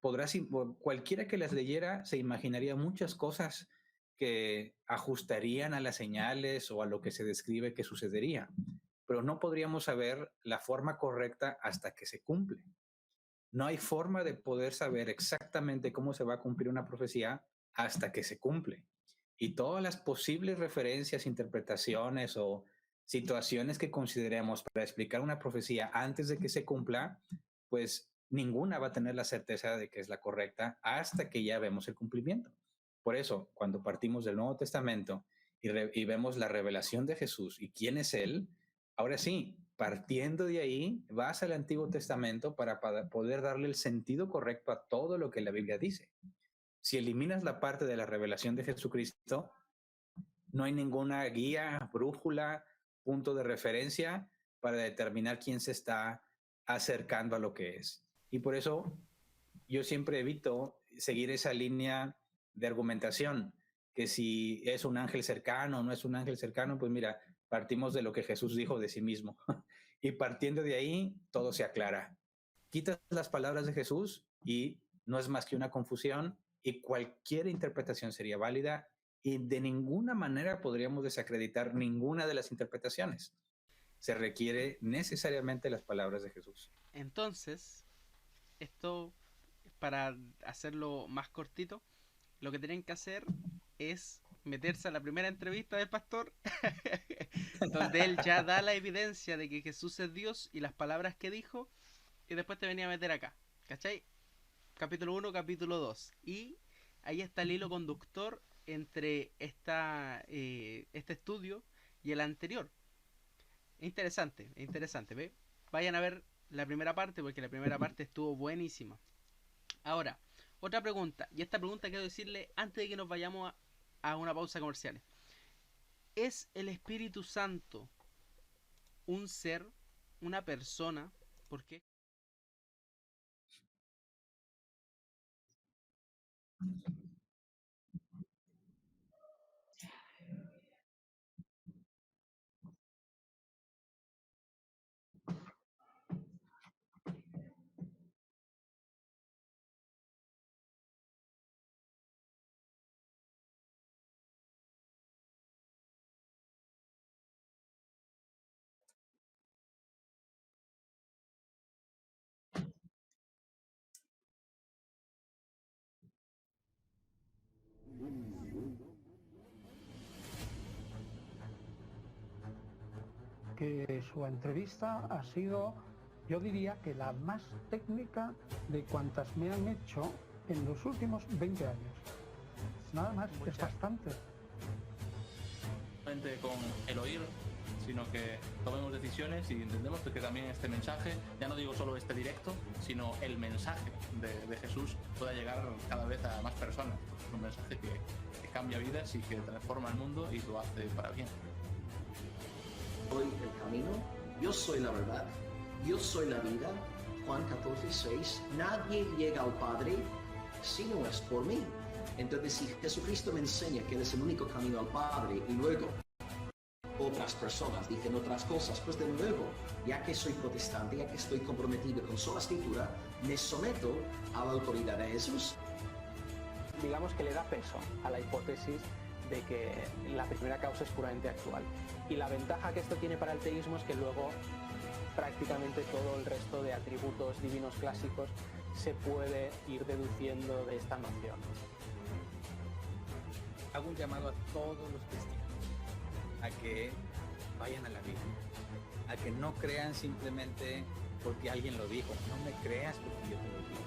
S2: podrás, cualquiera que las leyera se imaginaría muchas cosas que ajustarían a las señales o a lo que se describe que sucedería, pero no podríamos saber la forma correcta hasta que se cumple. No hay forma de poder saber exactamente cómo se va a cumplir una profecía hasta que se cumple. Y todas las posibles referencias, interpretaciones o situaciones que consideremos para explicar una profecía antes de que se cumpla, pues ninguna va a tener la certeza de que es la correcta hasta que ya vemos el cumplimiento. Por eso, cuando partimos del Nuevo Testamento y vemos la revelación de Jesús y quién es Él, ahora sí, partiendo de ahí, vas al Antiguo Testamento para poder darle el sentido correcto a todo lo que la Biblia dice. Si eliminas la parte de la revelación de Jesucristo, no hay ninguna guía, brújula, punto de referencia para determinar quién se está acercando a lo que es. Y por eso yo siempre evito seguir esa línea de argumentación, que si es un ángel cercano o no es un ángel cercano, pues mira, partimos de lo que Jesús dijo de sí mismo. Y partiendo de ahí, todo se aclara. Quitas las palabras de Jesús y no es más que una confusión y cualquier interpretación sería válida y de ninguna manera podríamos desacreditar ninguna de las interpretaciones. Se requiere necesariamente las palabras de Jesús.
S1: Entonces, esto, para hacerlo más cortito, lo que tienen que hacer es meterse a la primera entrevista del pastor, donde él ya da la evidencia de que Jesús es Dios y las palabras que dijo, y después te venía a meter acá, ¿cachai? Capítulo 1, capítulo 2. Y ahí está el hilo conductor entre este estudio y el anterior. Es interesante, ¿ve? Vayan a ver la primera parte porque la primera parte estuvo buenísima. Ahora, otra pregunta, y esta pregunta quiero decirle antes de que nos vayamos a una pausa comercial. ¿Es el Espíritu Santo un ser, una persona? ¿Por qué?
S3: Que su entrevista ha sido, yo diría que la más técnica de cuantas me han hecho en los últimos 20 años. Nada más, es bastante.
S4: Con el oír, sino que tomemos decisiones y entendemos que también este mensaje, ya no digo solo este directo, sino el mensaje de Jesús pueda llegar cada vez a más personas. Es un mensaje que cambia vidas y que transforma el mundo y lo hace para bien.
S5: Soy el camino, yo soy la verdad, yo soy la vida. Juan 14:6. Nadie llega al Padre si no es por mí. Entonces, si Jesucristo me enseña que Él es el único camino al Padre y luego otras personas dicen otras cosas, pues de nuevo, ya que soy protestante, ya que estoy comprometido con sola escritura, me someto a la autoridad de Jesús.
S6: Digamos que le da peso a la hipótesis de que la primera causa es puramente actual. Y la ventaja que esto tiene para el teísmo es que luego prácticamente todo el resto de atributos divinos clásicos se puede ir deduciendo de esta noción.
S2: Hago un llamado a todos los cristianos a que vayan a la Biblia, a que no crean simplemente porque alguien lo dijo. No me creas porque yo te lo digo.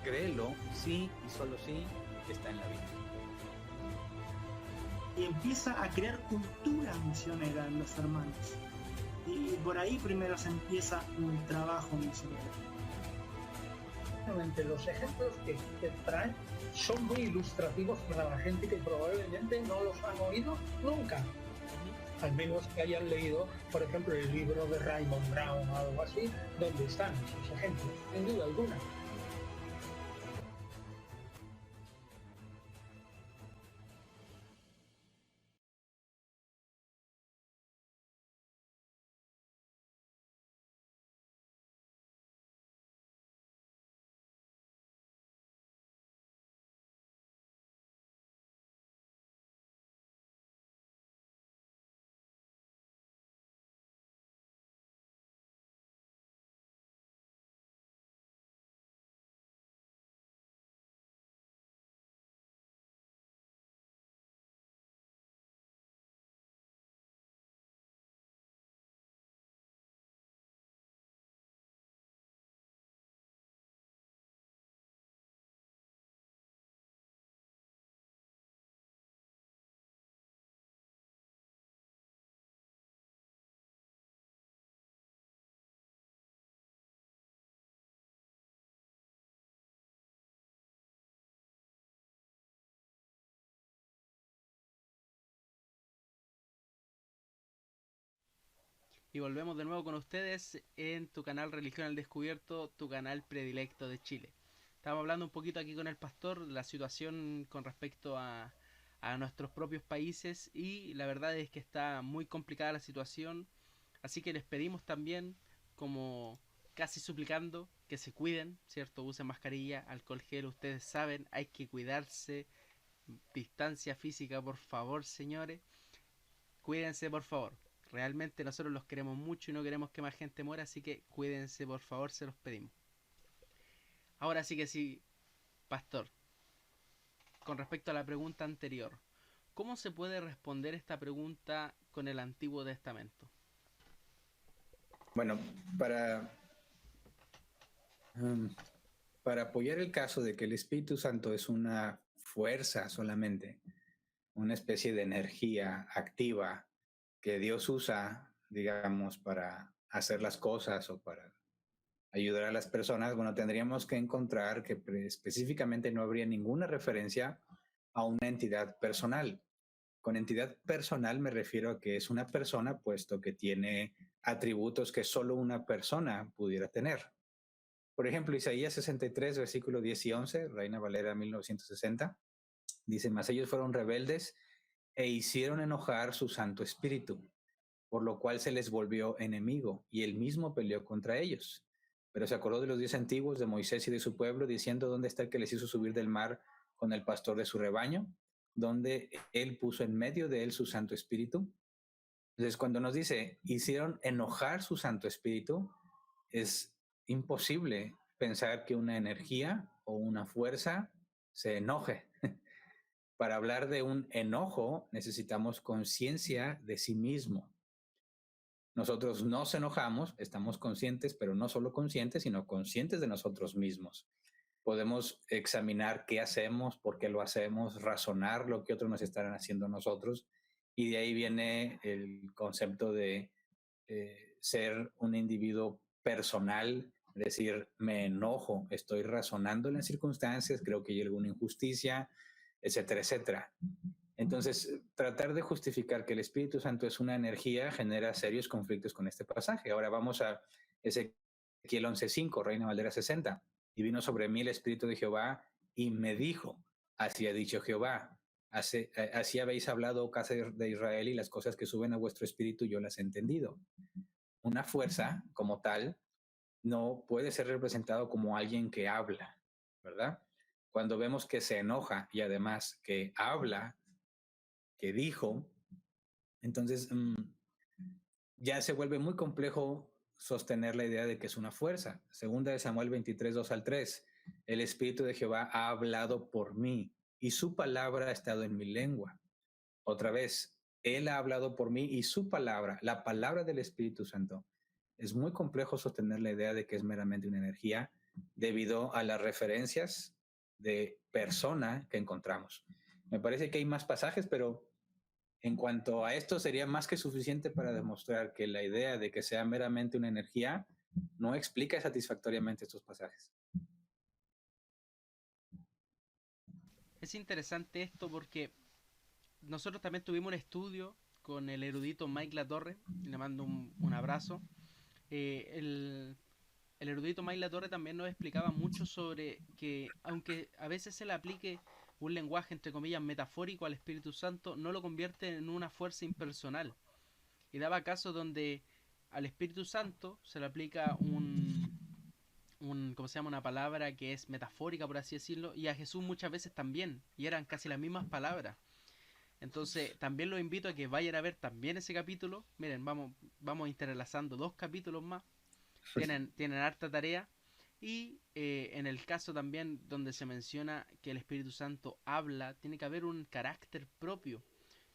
S2: Créelo, sí y solo sí está en la Biblia.
S7: Y empieza a crear cultura misionera en los hermanos. Y por ahí primero se empieza un trabajo misionero.
S3: Los ejemplos que traen son muy ilustrativos para la gente que probablemente no los han oído nunca. Al menos que hayan leído, por ejemplo, el libro de Raymond Brown o algo así, donde están esos ejemplos, sin duda alguna.
S1: Y volvemos de nuevo con ustedes en tu canal Religión al Descubierto, tu canal predilecto de Chile. Estamos hablando un poquito aquí con el pastor de la situación con respecto a nuestros propios países, y la verdad es que está muy complicada la situación, así que les pedimos también, como casi suplicando, que se cuiden, ¿cierto? Usen mascarilla, alcohol gel, ustedes saben, hay que cuidarse, distancia física, por favor, señores. Cuídense, por favor. Realmente nosotros los queremos mucho y no queremos que más gente muera, así que cuídense, por favor, se los pedimos. Ahora sí que sí, pastor, con respecto a la pregunta anterior, ¿cómo se puede responder esta pregunta con el Antiguo Testamento?
S2: Bueno, para apoyar el caso de que el Espíritu Santo es una fuerza solamente, una especie de energía activa que Dios usa, digamos, para hacer las cosas o para ayudar a las personas, bueno, tendríamos que encontrar que específicamente no habría ninguna referencia a una entidad personal. Con entidad personal me refiero a que es una persona, puesto que tiene atributos que solo una persona pudiera tener. Por ejemplo, Isaías 63, versículo 10 y 11, Reina Valera 1960, dice: mas ellos fueron rebeldes e hicieron enojar su Santo Espíritu, por lo cual se les volvió enemigo, y él mismo peleó contra ellos. Pero se acordó de los días antiguos de Moisés y de su pueblo, diciendo: ¿dónde está el que les hizo subir del mar con el pastor de su rebaño? Donde él puso en medio de él su Santo Espíritu. Entonces, cuando nos dice hicieron enojar su Santo Espíritu, es imposible pensar que una energía o una fuerza se enoje. Para hablar de un enojo necesitamos conciencia de sí mismo. Nosotros nos enojamos, estamos conscientes, pero no solo conscientes, sino conscientes de nosotros mismos. Podemos examinar qué hacemos, por qué lo hacemos, razonar lo que otros nos estarán haciendo a nosotros, y de ahí viene el concepto de ser un individuo personal, es decir, me enojo, estoy razonando en las circunstancias, creo que hay alguna injusticia, etcétera, etcétera. Entonces, tratar de justificar que el Espíritu Santo es una energía genera serios conflictos con este pasaje. Ahora vamos a Ezequiel 11:5, Reina Valera 60. Y vino sobre mí el Espíritu de Jehová y me dijo: así ha dicho Jehová, así habéis hablado, casa de Israel, y las cosas que suben a vuestro espíritu yo las he entendido. Una fuerza como tal no puede ser representado como alguien que habla, ¿verdad? Cuando vemos que se enoja y además que habla, que dijo, entonces ya se vuelve muy complejo sostener la idea de que es una fuerza. Segunda de Samuel 23, 2 al 3. El Espíritu de Jehová ha hablado por mí y su palabra ha estado en mi lengua. Otra vez, Él ha hablado por mí y su palabra, la palabra del Espíritu Santo. Es muy complejo sostener la idea de que es meramente una energía debido a las referencias de persona que encontramos. Me parece que hay más pasajes, pero en cuanto a esto sería más que suficiente para demostrar que la idea de que sea meramente una energía no explica satisfactoriamente estos pasajes.
S1: Es interesante esto porque nosotros también tuvimos un estudio con el erudito Mike Latorre, le mando un abrazo. El erudito Mike Latorre también nos explicaba mucho sobre que, aunque a veces se le aplique un lenguaje entre comillas metafórico al Espíritu Santo, no lo convierte en una fuerza impersonal. Y daba casos donde al Espíritu Santo se le aplica ¿cómo se llama? Una palabra que es metafórica, por así decirlo, y a Jesús muchas veces también, y eran casi las mismas palabras. Entonces también los invito a que vayan a ver también ese capítulo. Miren, vamos interrelazando dos capítulos más. Tienen harta tarea. Y en el caso también donde se menciona que el Espíritu Santo habla, tiene que haber un carácter propio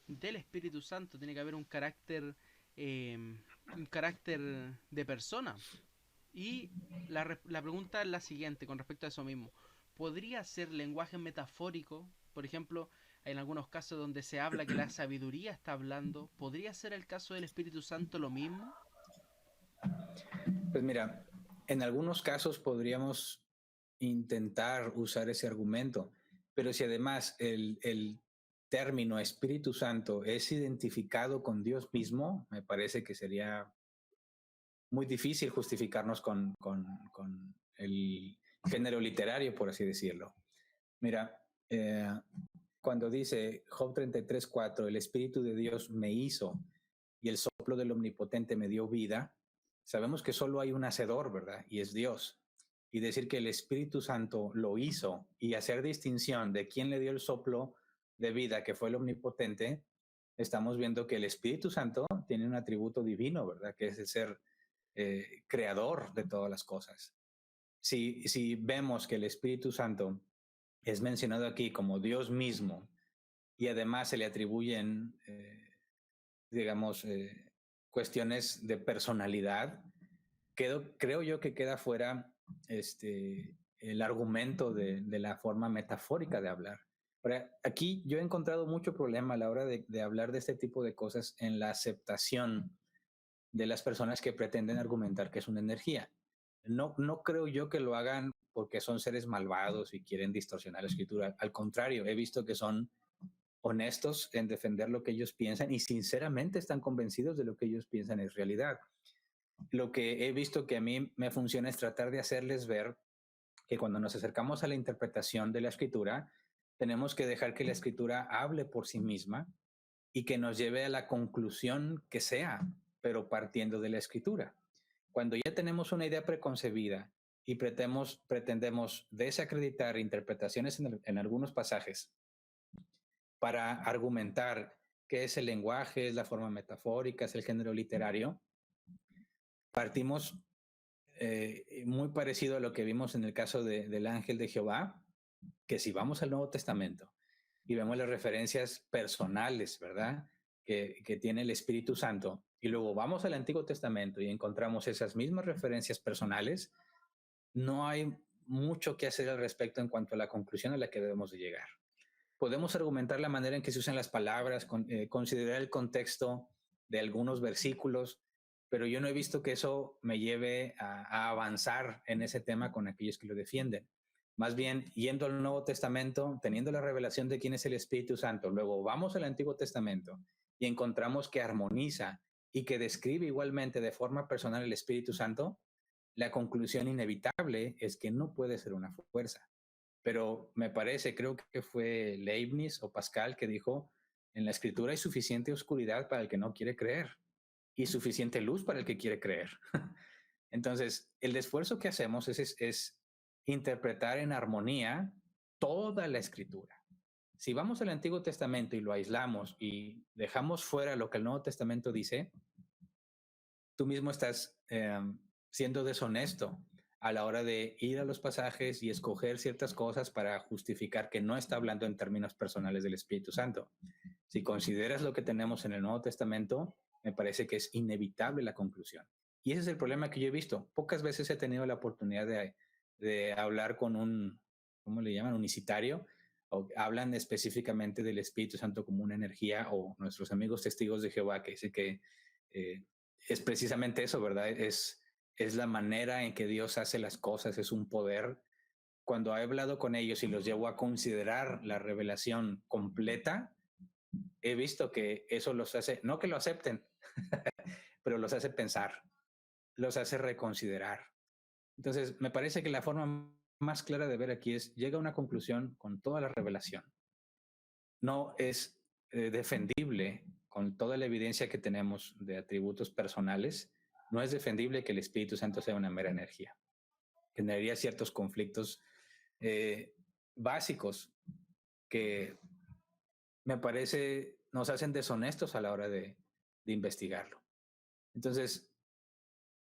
S1: del Espíritu Santo, tiene que haber un carácter de persona. Y la pregunta es la siguiente con respecto a eso mismo. ¿Podría ser lenguaje metafórico? Por ejemplo, en algunos casos donde se habla que la sabiduría está hablando, ¿podría ser el caso del Espíritu Santo lo mismo?
S2: Pues mira, en algunos casos podríamos intentar usar ese argumento, pero si además el término Espíritu Santo es identificado con Dios mismo, me parece que sería muy difícil justificarnos con el género literario, por así decirlo. Mira, cuando dice Job 33:4, el Espíritu de Dios me hizo y el soplo del Omnipotente me dio vida, sabemos que solo hay un hacedor, ¿verdad? Y es Dios. Y decir que el Espíritu Santo lo hizo y hacer distinción de quién le dio el soplo de vida, que fue el Omnipotente, estamos viendo que el Espíritu Santo tiene un atributo divino, ¿verdad? Que es el ser creador de todas las cosas. Si vemos que el Espíritu Santo es mencionado aquí como Dios mismo y además se le atribuyen, digamos, cuestiones de personalidad, creo yo que queda fuera el argumento de la forma metafórica de hablar. Pero aquí yo he encontrado mucho problema a la hora de hablar de este tipo de cosas en la aceptación de las personas que pretenden argumentar que es una energía. No creo yo que lo hagan porque son seres malvados y quieren distorsionar la escritura. Al contrario, he visto que son honestos en defender lo que ellos piensan y sinceramente están convencidos de lo que ellos piensan es realidad. Lo que he visto que a mí me funciona es tratar de hacerles ver que cuando nos acercamos a la interpretación de la escritura, tenemos que dejar que la escritura hable por sí misma y que nos lleve a la conclusión que sea, pero partiendo de la escritura. Cuando ya tenemos una idea preconcebida y pretendemos desacreditar interpretaciones en algunos pasajes para argumentar qué es el lenguaje, es la forma metafórica, es el género literario, partimos muy parecido a lo que vimos en el caso del ángel de Jehová, que si vamos al Nuevo Testamento y vemos las referencias personales, ¿verdad?, que tiene el Espíritu Santo, y luego vamos al Antiguo Testamento y encontramos esas mismas referencias personales, no hay mucho que hacer al respecto en cuanto a la conclusión a la que debemos de llegar. Podemos argumentar la manera en que se usan las palabras, considerar el contexto de algunos versículos, pero yo no he visto que eso me lleve a avanzar en ese tema con aquellos que lo defienden. Más bien, yendo al Nuevo Testamento, teniendo la revelación de quién es el Espíritu Santo, luego vamos al Antiguo Testamento y encontramos que armoniza y que describe igualmente de forma personal el Espíritu Santo, la conclusión inevitable es que no puede ser una fuerza. Pero me parece, creo que fue Leibniz o Pascal que dijo, en la Escritura hay suficiente oscuridad para el que no quiere creer y suficiente luz para el que quiere creer. Entonces, el esfuerzo que hacemos es interpretar en armonía toda la Escritura. Si vamos al Antiguo Testamento y lo aislamos y dejamos fuera lo que el Nuevo Testamento dice, tú mismo estás siendo deshonesto a la hora de ir a los pasajes y escoger ciertas cosas para justificar que no está hablando en términos personales del Espíritu Santo. Si consideras lo que tenemos en el Nuevo Testamento, me parece que es inevitable la conclusión. Y ese es el problema que yo he visto. Pocas veces he tenido la oportunidad de hablar con un, ¿cómo le llaman? Unicitario, o hablan específicamente del Espíritu Santo como una energía, o nuestros amigos testigos de Jehová que dicen que es precisamente eso, ¿verdad? Es la manera en que Dios hace las cosas, es un poder. Cuando he hablado con ellos y los llevo a considerar la revelación completa, he visto que eso los hace, no que lo acepten, pero los hace pensar, los hace reconsiderar. Entonces, me parece que la forma más clara de ver aquí es, llega a una conclusión con toda la revelación. No es defendible, con toda la evidencia que tenemos de atributos personales, no es defendible que el Espíritu Santo sea una mera energía. Generaría ciertos conflictos básicos que me parece nos hacen deshonestos a la hora de investigarlo. Entonces,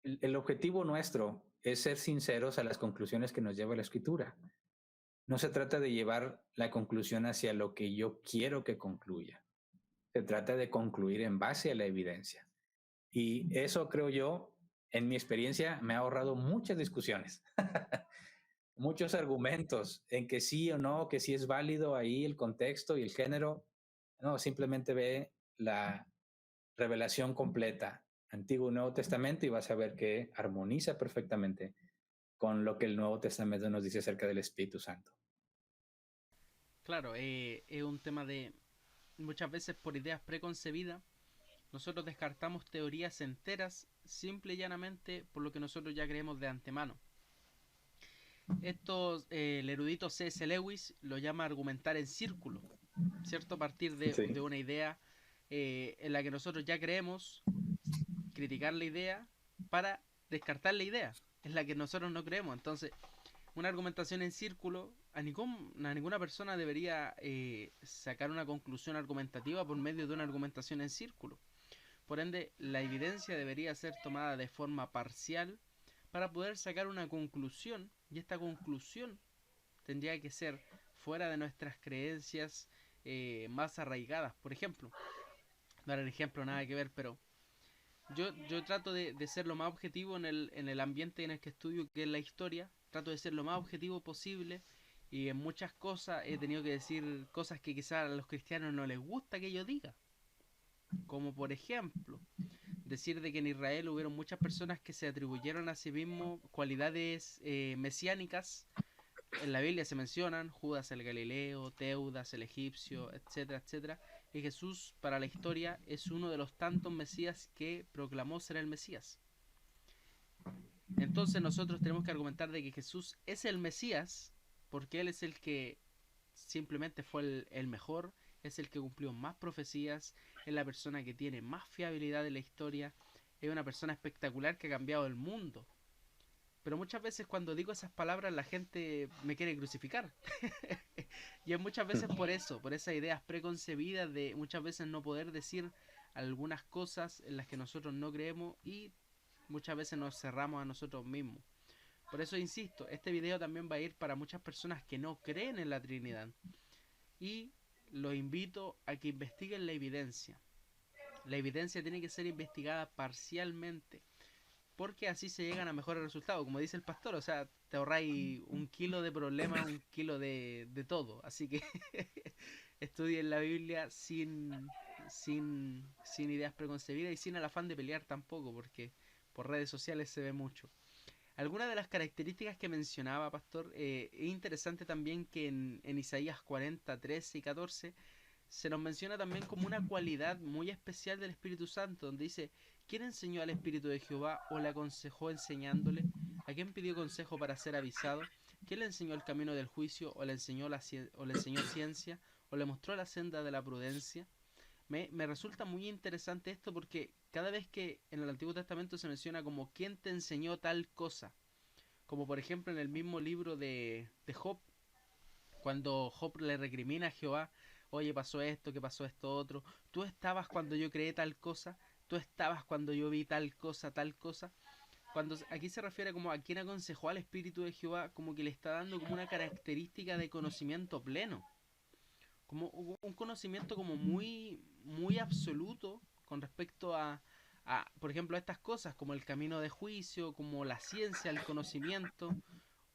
S2: el objetivo nuestro es ser sinceros a las conclusiones que nos lleva la Escritura. No se trata de llevar la conclusión hacia lo que yo quiero que concluya. Se trata de concluir en base a la evidencia. Y eso, creo yo, en mi experiencia, me ha ahorrado muchas discusiones, muchos argumentos en que sí o no, que sí es válido ahí el contexto y el género. No, simplemente ve la revelación completa, Antiguo y Nuevo Testamento, y vas a ver que armoniza perfectamente con lo que el Nuevo Testamento nos dice acerca del Espíritu Santo.
S1: Claro, es un tema de muchas veces por ideas preconcebidas. Nosotros descartamos teorías enteras simple y llanamente por lo que nosotros ya creemos de antemano. Esto el erudito C.S. Lewis lo llama argumentar en círculo, ¿cierto? A partir de una idea en la que nosotros ya creemos, criticar la idea para descartar la idea en la que nosotros no creemos. Entonces, una argumentación en círculo, a ninguna persona debería sacar una conclusión argumentativa por medio de una argumentación en círculo. Por ende, la evidencia debería ser tomada de forma parcial para poder sacar una conclusión, y esta conclusión tendría que ser fuera de nuestras creencias más arraigadas. Por ejemplo, dar el ejemplo nada que ver, pero yo trato de ser lo más objetivo en el ambiente en el que estudio, que es la historia. Trato de ser lo más objetivo posible, y en muchas cosas he tenido que decir cosas que quizás a los cristianos no les gusta que yo diga. Como por ejemplo, decir de que en Israel hubieron muchas personas que se atribuyeron a sí mismos cualidades mesiánicas. En la Biblia se mencionan Judas el Galileo, Teudas el egipcio, etcétera, etcétera. Y Jesús, para la historia, es uno de los tantos Mesías que proclamó ser el Mesías. Entonces nosotros tenemos que argumentar de que Jesús es el Mesías porque Él es el que simplemente fue el mejor, es el que cumplió más profecías, es la persona que tiene más fiabilidad en la historia, es una persona espectacular que ha cambiado el mundo. Pero muchas veces cuando digo esas palabras la gente me quiere crucificar. Y es muchas veces por eso, por esas ideas preconcebidas de muchas veces no poder decir algunas cosas en las que nosotros no creemos, y muchas veces nos cerramos a nosotros mismos. Por eso insisto, este video también va a ir para muchas personas que no creen en la Trinidad. Y los invito a que investiguen la evidencia. La evidencia tiene que ser investigada parcialmente, porque así se llegan a mejores resultados. Como dice el pastor, o sea, te ahorráis 1 kilo de problemas, 1 kilo de todo. Así que estudien la Biblia sin ideas preconcebidas y sin el afán de pelear tampoco, porque por redes sociales se ve mucho. Algunas de las características que mencionaba, pastor, es interesante también que en Isaías 40, 13 y 14 se nos menciona también como una cualidad muy especial del Espíritu Santo, donde dice: ¿quién enseñó al Espíritu de Jehová o le aconsejó enseñándole? ¿A quién pidió consejo para ser avisado? ¿Quién le enseñó el camino del juicio o le enseñó ciencia o le mostró la senda de la prudencia? Me resulta muy interesante esto, porque cada vez que en el Antiguo Testamento se menciona como ¿quién te enseñó tal cosa? Como por ejemplo en el mismo libro de Job, cuando Job le recrimina a Jehová: oye, pasó esto, que pasó esto otro, tú estabas cuando yo creé tal cosa, tú estabas cuando yo vi tal cosa, tal cosa. Cuando aquí se refiere como a quien aconsejó al Espíritu de Jehová, como que le está dando como una característica de conocimiento pleno, como un conocimiento como muy, muy absoluto con respecto por ejemplo, a estas cosas, como el camino de juicio, como la ciencia, el conocimiento,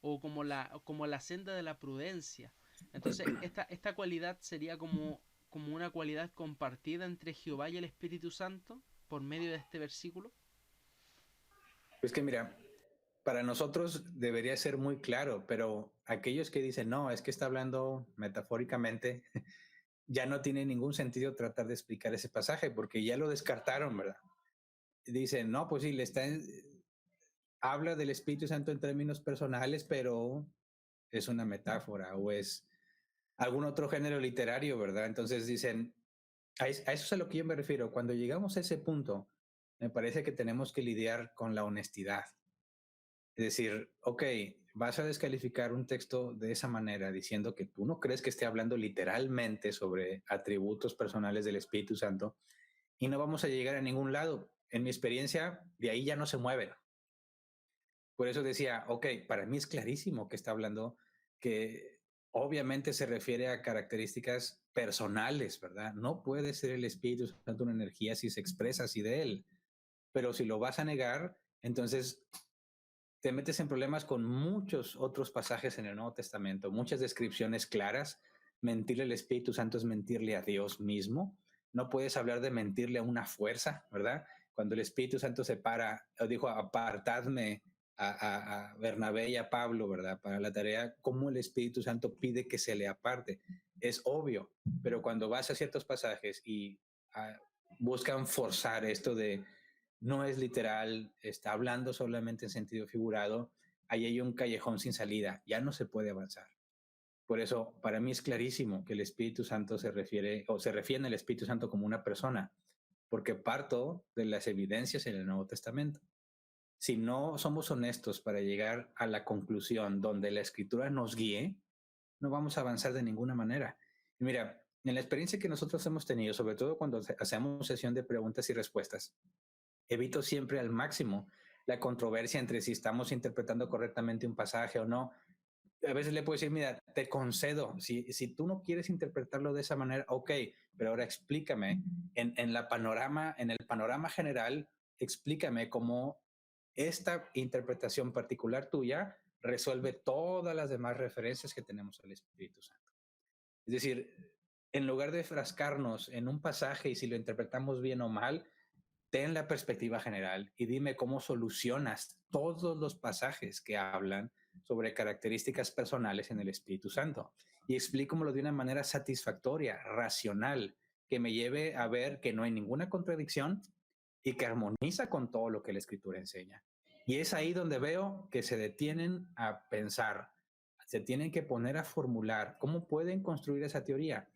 S1: o como la senda de la prudencia. Entonces, esta cualidad sería como una cualidad compartida entre Jehová y el Espíritu Santo por medio de este versículo.
S2: Es que mira, para nosotros debería ser muy claro, pero aquellos que dicen, no, es que está hablando metafóricamente, ya no tiene ningún sentido tratar de explicar ese pasaje, porque ya lo descartaron, ¿verdad? Dicen, no, pues sí, habla del Espíritu Santo en términos personales, pero es una metáfora o es algún otro género literario, ¿verdad? Entonces dicen, a eso es a lo que yo me refiero. Cuando llegamos a ese punto, me parece que tenemos que lidiar con la honestidad. Es decir, ok, vas a descalificar un texto de esa manera, diciendo que tú no crees que esté hablando literalmente sobre atributos personales del Espíritu Santo, y no vamos a llegar a ningún lado. En mi experiencia, de ahí ya no se mueven. Por eso decía, ok, para mí es clarísimo que está hablando que obviamente se refiere a características personales, ¿verdad? No puede ser el Espíritu Santo una energía si se expresa así de él. Pero si lo vas a negar, entonces te metes en problemas con muchos otros pasajes en el Nuevo Testamento, muchas descripciones claras. Mentirle al Espíritu Santo es mentirle a Dios mismo. No puedes hablar de mentirle a una fuerza, ¿verdad? Cuando el Espíritu Santo se dijo, apartadme a Bernabé y a Pablo, ¿verdad? Para la tarea, ¿cómo el Espíritu Santo pide que se le aparte? Es obvio, pero cuando vas a ciertos pasajes y buscan forzar esto de no es literal, está hablando solamente en sentido figurado, ahí hay un callejón sin salida, ya no se puede avanzar. Por eso, para mí es clarísimo que el Espíritu Santo se refiere al Espíritu Santo como una persona, porque parto de las evidencias en el Nuevo Testamento. Si no somos honestos para llegar a la conclusión donde la Escritura nos guíe, no vamos a avanzar de ninguna manera. Y mira, en la experiencia que nosotros hemos tenido, sobre todo cuando hacemos sesión de preguntas y respuestas, evito siempre al máximo la controversia entre si estamos interpretando correctamente un pasaje o no. A veces le puedo decir, mira, te concedo, si tú no quieres interpretarlo de esa manera, ok, pero ahora explícame en el panorama general, explícame cómo esta interpretación particular tuya resuelve todas las demás referencias que tenemos al Espíritu Santo. Es decir, en lugar de frascarnos en un pasaje y si lo interpretamos bien o mal, ten la perspectiva general y dime cómo solucionas todos los pasajes que hablan sobre características personales en el Espíritu Santo. Y explícamelo de una manera satisfactoria, racional, que me lleve a ver que no hay ninguna contradicción y que armoniza con todo lo que la Escritura enseña. Y es ahí donde veo que se detienen a pensar, se tienen que poner a formular cómo pueden construir esa teoría.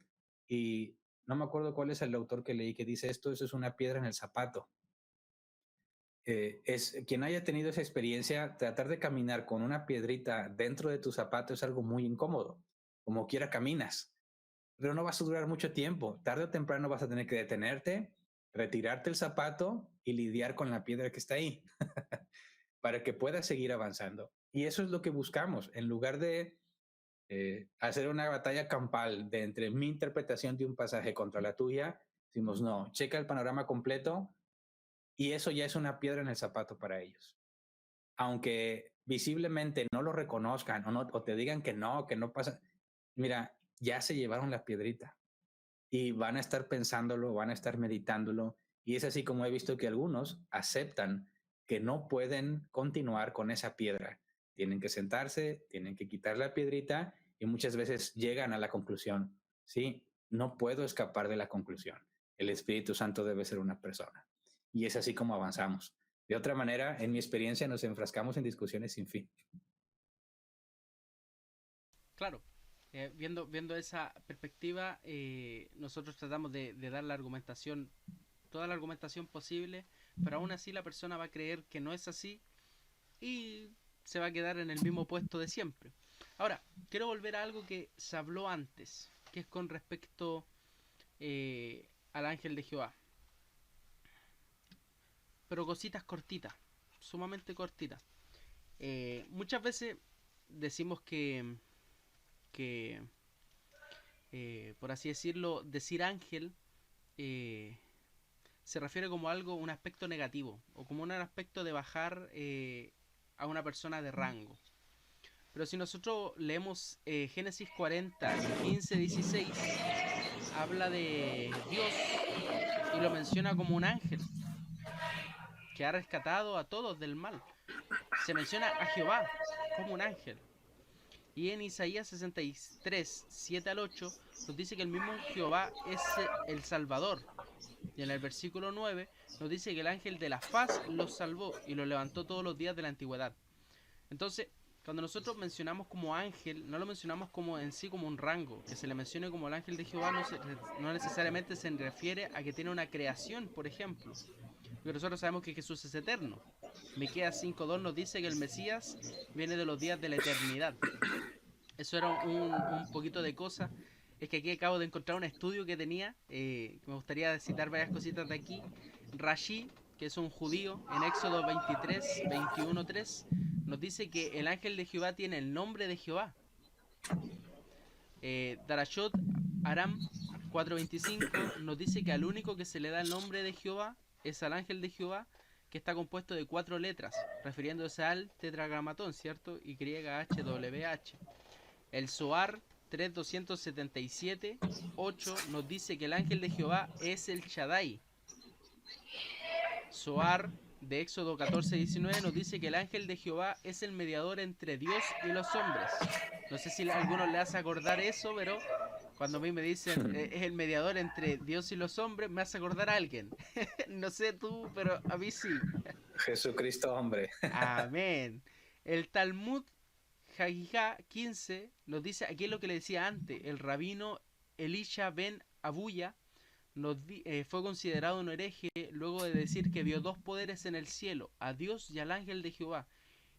S2: Y no me acuerdo cuál es el autor que leí que dice esto, eso es una piedra en el zapato. Es quien haya tenido esa experiencia, tratar de caminar con una piedrita dentro de tu zapato es algo muy incómodo. Como quiera caminas, pero no vas a durar mucho tiempo. Tarde o temprano vas a tener que detenerte, retirarte el zapato y lidiar con la piedra que está ahí para que puedas seguir avanzando. Y eso es lo que buscamos. En lugar de hacer una batalla campal de entre mi interpretación de un pasaje contra la tuya, decimos, no, checa el panorama completo y eso ya es una piedra en el zapato para ellos. Aunque visiblemente no lo reconozcan o te digan que no pasa, mira, ya se llevaron la piedrita y van a estar pensándolo, van a estar meditándolo. Y es así como he visto que algunos aceptan que no pueden continuar con esa piedra. Tienen que sentarse, tienen que quitar la piedrita y muchas veces llegan a la conclusión, sí, no puedo escapar de la conclusión. El Espíritu Santo debe ser una persona. Y es así como avanzamos. De otra manera, en mi experiencia, nos enfrascamos en discusiones sin fin.
S1: Claro, viendo esa perspectiva, nosotros tratamos de dar la argumentación, toda la argumentación posible, pero aún así la persona va a creer que no es así y se va a quedar en el mismo puesto de siempre. Ahora, quiero volver a algo que se habló antes, que es con respecto al ángel de Jehová. Pero cositas cortitas, sumamente cortitas. Muchas veces decimos que por así decirlo, decir ángel se refiere como algo, un aspecto negativo, o como un aspecto de bajar a una persona de rango. Pero si nosotros leemos Génesis 40, 15, 16, habla de Dios y lo menciona como un ángel que ha rescatado a todos del mal. Se menciona a Jehová como un ángel. Y en Isaías 63, 7 al 8, nos dice que el mismo Jehová es el Salvador. Y en el versículo 9 nos dice que el ángel de la faz los salvó y los levantó todos los días de la antigüedad. Entonces, cuando nosotros mencionamos como ángel, no lo mencionamos como en sí como un rango. Que se le mencione como el ángel de Jehová no necesariamente se refiere a que tiene una creación, por ejemplo. Porque nosotros sabemos que Jesús es eterno. Miqueas 5:2 nos dice que el Mesías viene de los días de la eternidad. Eso era un poquito de cosas. Es que aquí acabo de encontrar un estudio que tenía. Me gustaría citar varias cositas de aquí. Rashi, que es un judío, en Éxodo 23, 21:3, nos dice que el ángel de Jehová tiene el nombre de Jehová. Darashot Aram 4:25 nos dice que al único que se le da el nombre de Jehová es al ángel de Jehová, que está compuesto de 4 letras, refiriéndose al tetragramatón, ¿cierto? YHWH. El Zohar 3:277, 8 nos dice que el ángel de Jehová es el Shaddai. Zohar de Éxodo 14:19 nos dice que el ángel de Jehová es el mediador entre Dios y los hombres. No sé si a algunos le hace acordar eso, pero Cuando a mí me dicen es el mediador entre Dios y los hombres, me hace acordar a alguien. No sé tú, pero a mí sí.
S2: Jesucristo hombre.
S1: Amén. El Talmud Hagigá 15 nos dice, aquí es lo que le decía antes, el rabino Elisha ben Abuya fue considerado un hereje luego de decir que vio dos poderes en el cielo, a Dios y al ángel de Jehová,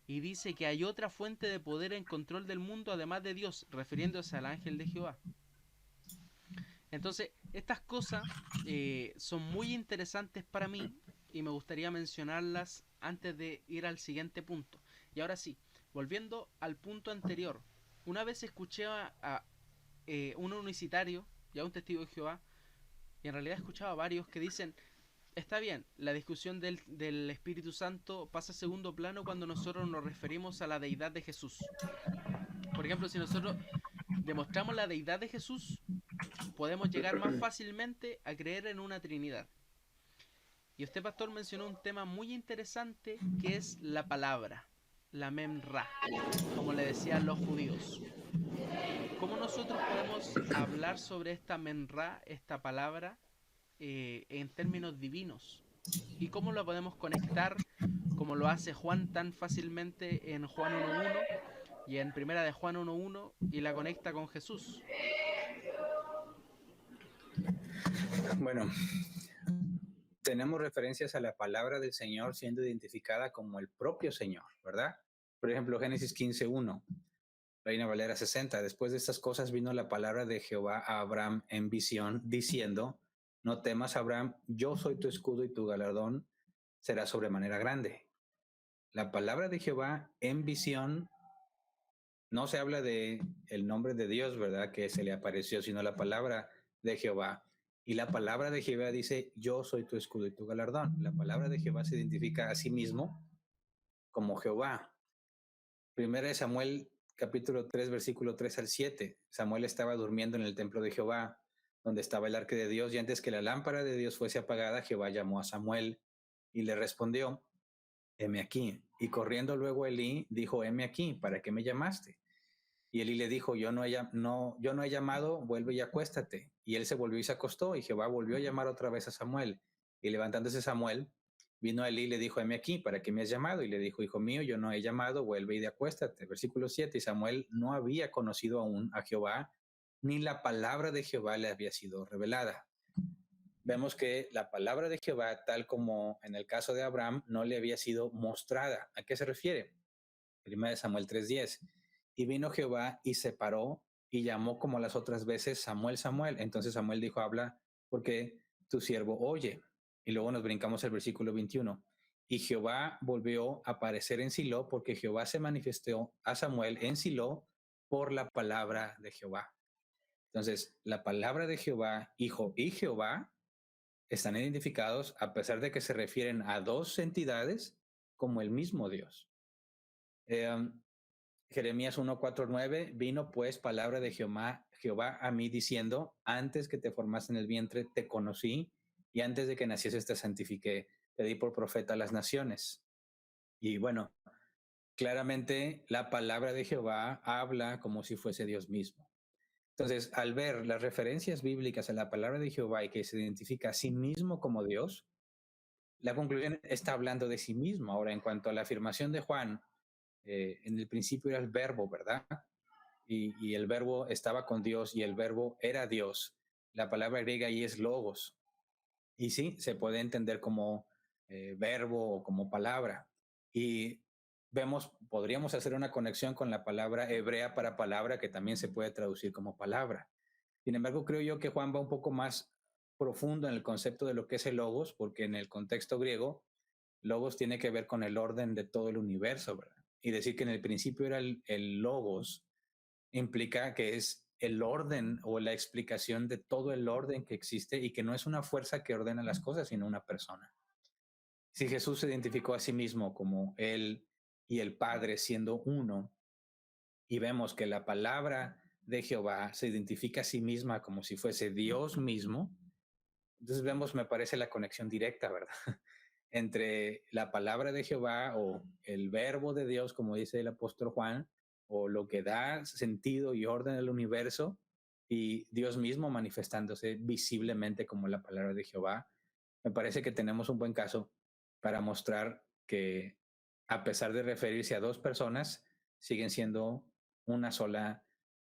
S1: y dice que hay otra fuente de poder en control del mundo además de Dios, refiriéndose al ángel de Jehová. Entonces, estas cosas son muy interesantes para mí y me gustaría mencionarlas antes de ir al siguiente punto. Y ahora sí, volviendo al punto anterior, una vez escuché a un unicitario y a un testigo de Jehová, y en realidad he escuchado a varios que dicen, está bien, la discusión del Espíritu Santo pasa a segundo plano cuando nosotros nos referimos a la deidad de Jesús. Por ejemplo, si nosotros demostramos la deidad de Jesús, podemos llegar más fácilmente a creer en una Trinidad. Y usted, pastor, mencionó un tema muy interesante que es la palabra, la memra, como le decían los judíos. ¿Cómo nosotros podemos hablar sobre esta memra, esta palabra, en términos divinos? ¿Y cómo la podemos conectar, como lo hace Juan tan fácilmente en Juan 1.1 y en primera de Juan 1.1 y la conecta con Jesús?
S2: Bueno, tenemos referencias a la palabra del Señor siendo identificada como el propio Señor, ¿verdad? Por ejemplo, Génesis 15.1, Reina Valera 60. Después de estas cosas vino la palabra de Jehová a Abraham en visión, diciendo, no temas, Abraham, yo soy tu escudo y tu galardón será sobremanera grande. La palabra de Jehová en visión no se habla de el nombre de Dios, ¿verdad? Que se le apareció, sino la palabra de Jehová. Y la palabra de Jehová dice, yo soy tu escudo y tu galardón. La palabra de Jehová se identifica a sí mismo como Jehová. Primera de Samuel, capítulo 3, versículo 3 al 7. Samuel estaba durmiendo en el templo de Jehová, donde estaba el arca de Dios, y antes que la lámpara de Dios fuese apagada, Jehová llamó a Samuel y le respondió, heme aquí. Y corriendo luego Elí, dijo, heme aquí, ¿para qué me llamaste? Y Elí le dijo, yo no he llamado, vuelve y acuéstate. Y él se volvió y se acostó, y Jehová volvió a llamar otra vez a Samuel. Y levantándose Samuel, vino a Elí y le dijo, heme aquí, ¿para qué me has llamado? Y le dijo, hijo mío, yo no he llamado, vuelve y acuéstate. Versículo 7, y Samuel no había conocido aún a Jehová, ni la palabra de Jehová le había sido revelada. Vemos que la palabra de Jehová, tal como en el caso de Abraham, no le había sido mostrada. ¿A qué se refiere? Primera de Samuel 3:10. Y vino Jehová y se paró y llamó como las otras veces, Samuel, Samuel. Entonces Samuel dijo, habla porque tu siervo oye. Y luego nos brincamos el versículo 21. Y Jehová volvió a aparecer en Silo porque Jehová se manifestó a Samuel en Silo por la palabra de Jehová. Entonces, la palabra de Jehová, hijo y Jehová, están identificados a pesar de que se refieren a dos entidades como el mismo Dios. Jeremías 1:4-9, vino pues palabra de Jehová a mí diciendo, antes que te formaste en el vientre te conocí y antes de que nacieses te santifiqué, te di por profeta a las naciones. Y bueno, claramente la palabra de Jehová habla como si fuese Dios mismo. Entonces, al ver las referencias bíblicas a la palabra de Jehová y que se identifica a sí mismo como Dios, la conclusión está hablando de sí mismo. Ahora, en cuanto a la afirmación de Juan, en el principio era el verbo, ¿verdad? Y el verbo estaba con Dios y el verbo era Dios. La palabra griega ahí es logos. Y sí, se puede entender como verbo o como palabra. Y podríamos hacer una conexión con la palabra hebrea para palabra, que también se puede traducir como palabra. Sin embargo, creo yo que Juan va un poco más profundo en el concepto de lo que es el logos, porque en el contexto griego, logos tiene que ver con el orden de todo el universo, ¿verdad? Y decir que en el principio era el logos implica que es el orden o la explicación de todo el orden que existe y que no es una fuerza que ordena las cosas, sino una persona. Si Jesús se identificó a sí mismo como él y el Padre siendo uno, y vemos que la palabra de Jehová se identifica a sí misma como si fuese Dios mismo, entonces vemos, me parece, la conexión directa, ¿verdad? Entre la palabra de Jehová o el verbo de Dios, como dice el apóstol Juan, o lo que da sentido y orden al universo, y Dios mismo manifestándose visiblemente como la palabra de Jehová, me parece que tenemos un buen caso para mostrar que a pesar de referirse a dos personas, siguen siendo una sola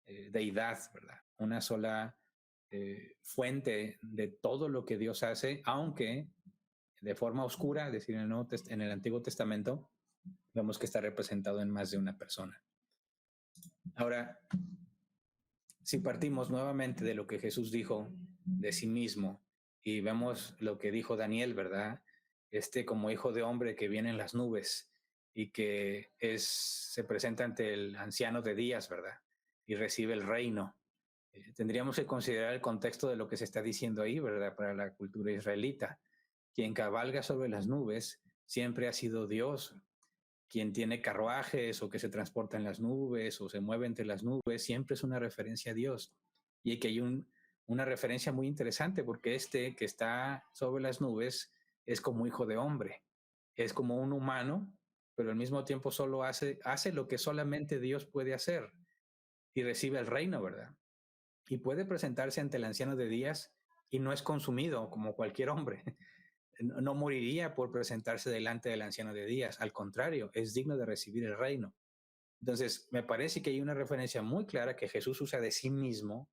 S2: deidad, ¿verdad? Una sola fuente de todo lo que Dios hace, aunque de forma oscura, es decir, en el Antiguo Testamento, vemos que está representado en más de una persona. Ahora, si partimos nuevamente de lo que Jesús dijo de sí mismo y vemos lo que dijo Daniel, ¿verdad? Como hijo de hombre que viene en las nubes y que se presenta ante el anciano de días, ¿verdad? Y recibe el reino. Tendríamos que considerar el contexto de lo que se está diciendo ahí, ¿verdad? Para la cultura israelita. Quien cabalga sobre las nubes siempre ha sido Dios. Quien tiene carruajes o que se transporta en las nubes o se mueve entre las nubes, siempre es una referencia a Dios. Y que hay una referencia muy interesante porque que está sobre las nubes es como hijo de hombre. Es como un humano, pero al mismo tiempo solo hace lo que solamente Dios puede hacer y recibe el reino, ¿verdad? Y puede presentarse ante el anciano de días y no es consumido como cualquier hombre. No moriría por presentarse delante del anciano de días. Al contrario, es digno de recibir el reino. Entonces, me parece que hay una referencia muy clara que Jesús usa de sí mismo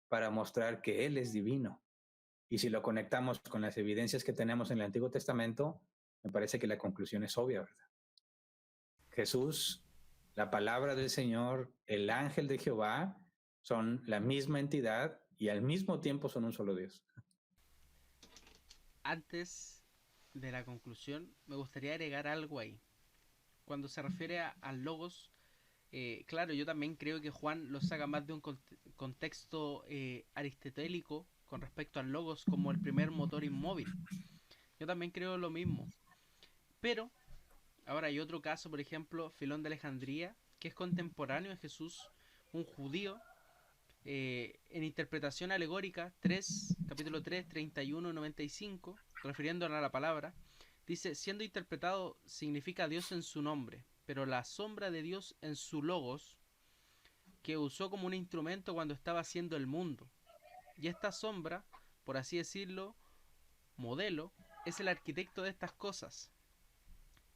S2: para mostrar que Él es divino. Y si lo conectamos con las evidencias que tenemos en el Antiguo Testamento, me parece que la conclusión es obvia, ¿verdad? Jesús, la palabra del Señor, el ángel de Jehová, son la misma entidad y al mismo tiempo son un solo Dios.
S1: Antes de la conclusión, me gustaría agregar algo ahí. Cuando se refiere al logos, claro, yo también creo que Juan lo saca más de un contexto aristotélico con respecto al logos como el primer motor inmóvil. Yo también creo lo mismo. Pero, ahora hay otro caso, por ejemplo, Filón de Alejandría, que es contemporáneo a Jesús, un judío, en interpretación alegórica, capítulo 3, 31, 95, refiriéndonos a la palabra, dice, siendo interpretado significa Dios en su nombre, pero la sombra de Dios en su logos, que usó como un instrumento cuando estaba haciendo el mundo. Y esta sombra, por así decirlo, modelo, es el arquitecto de estas cosas.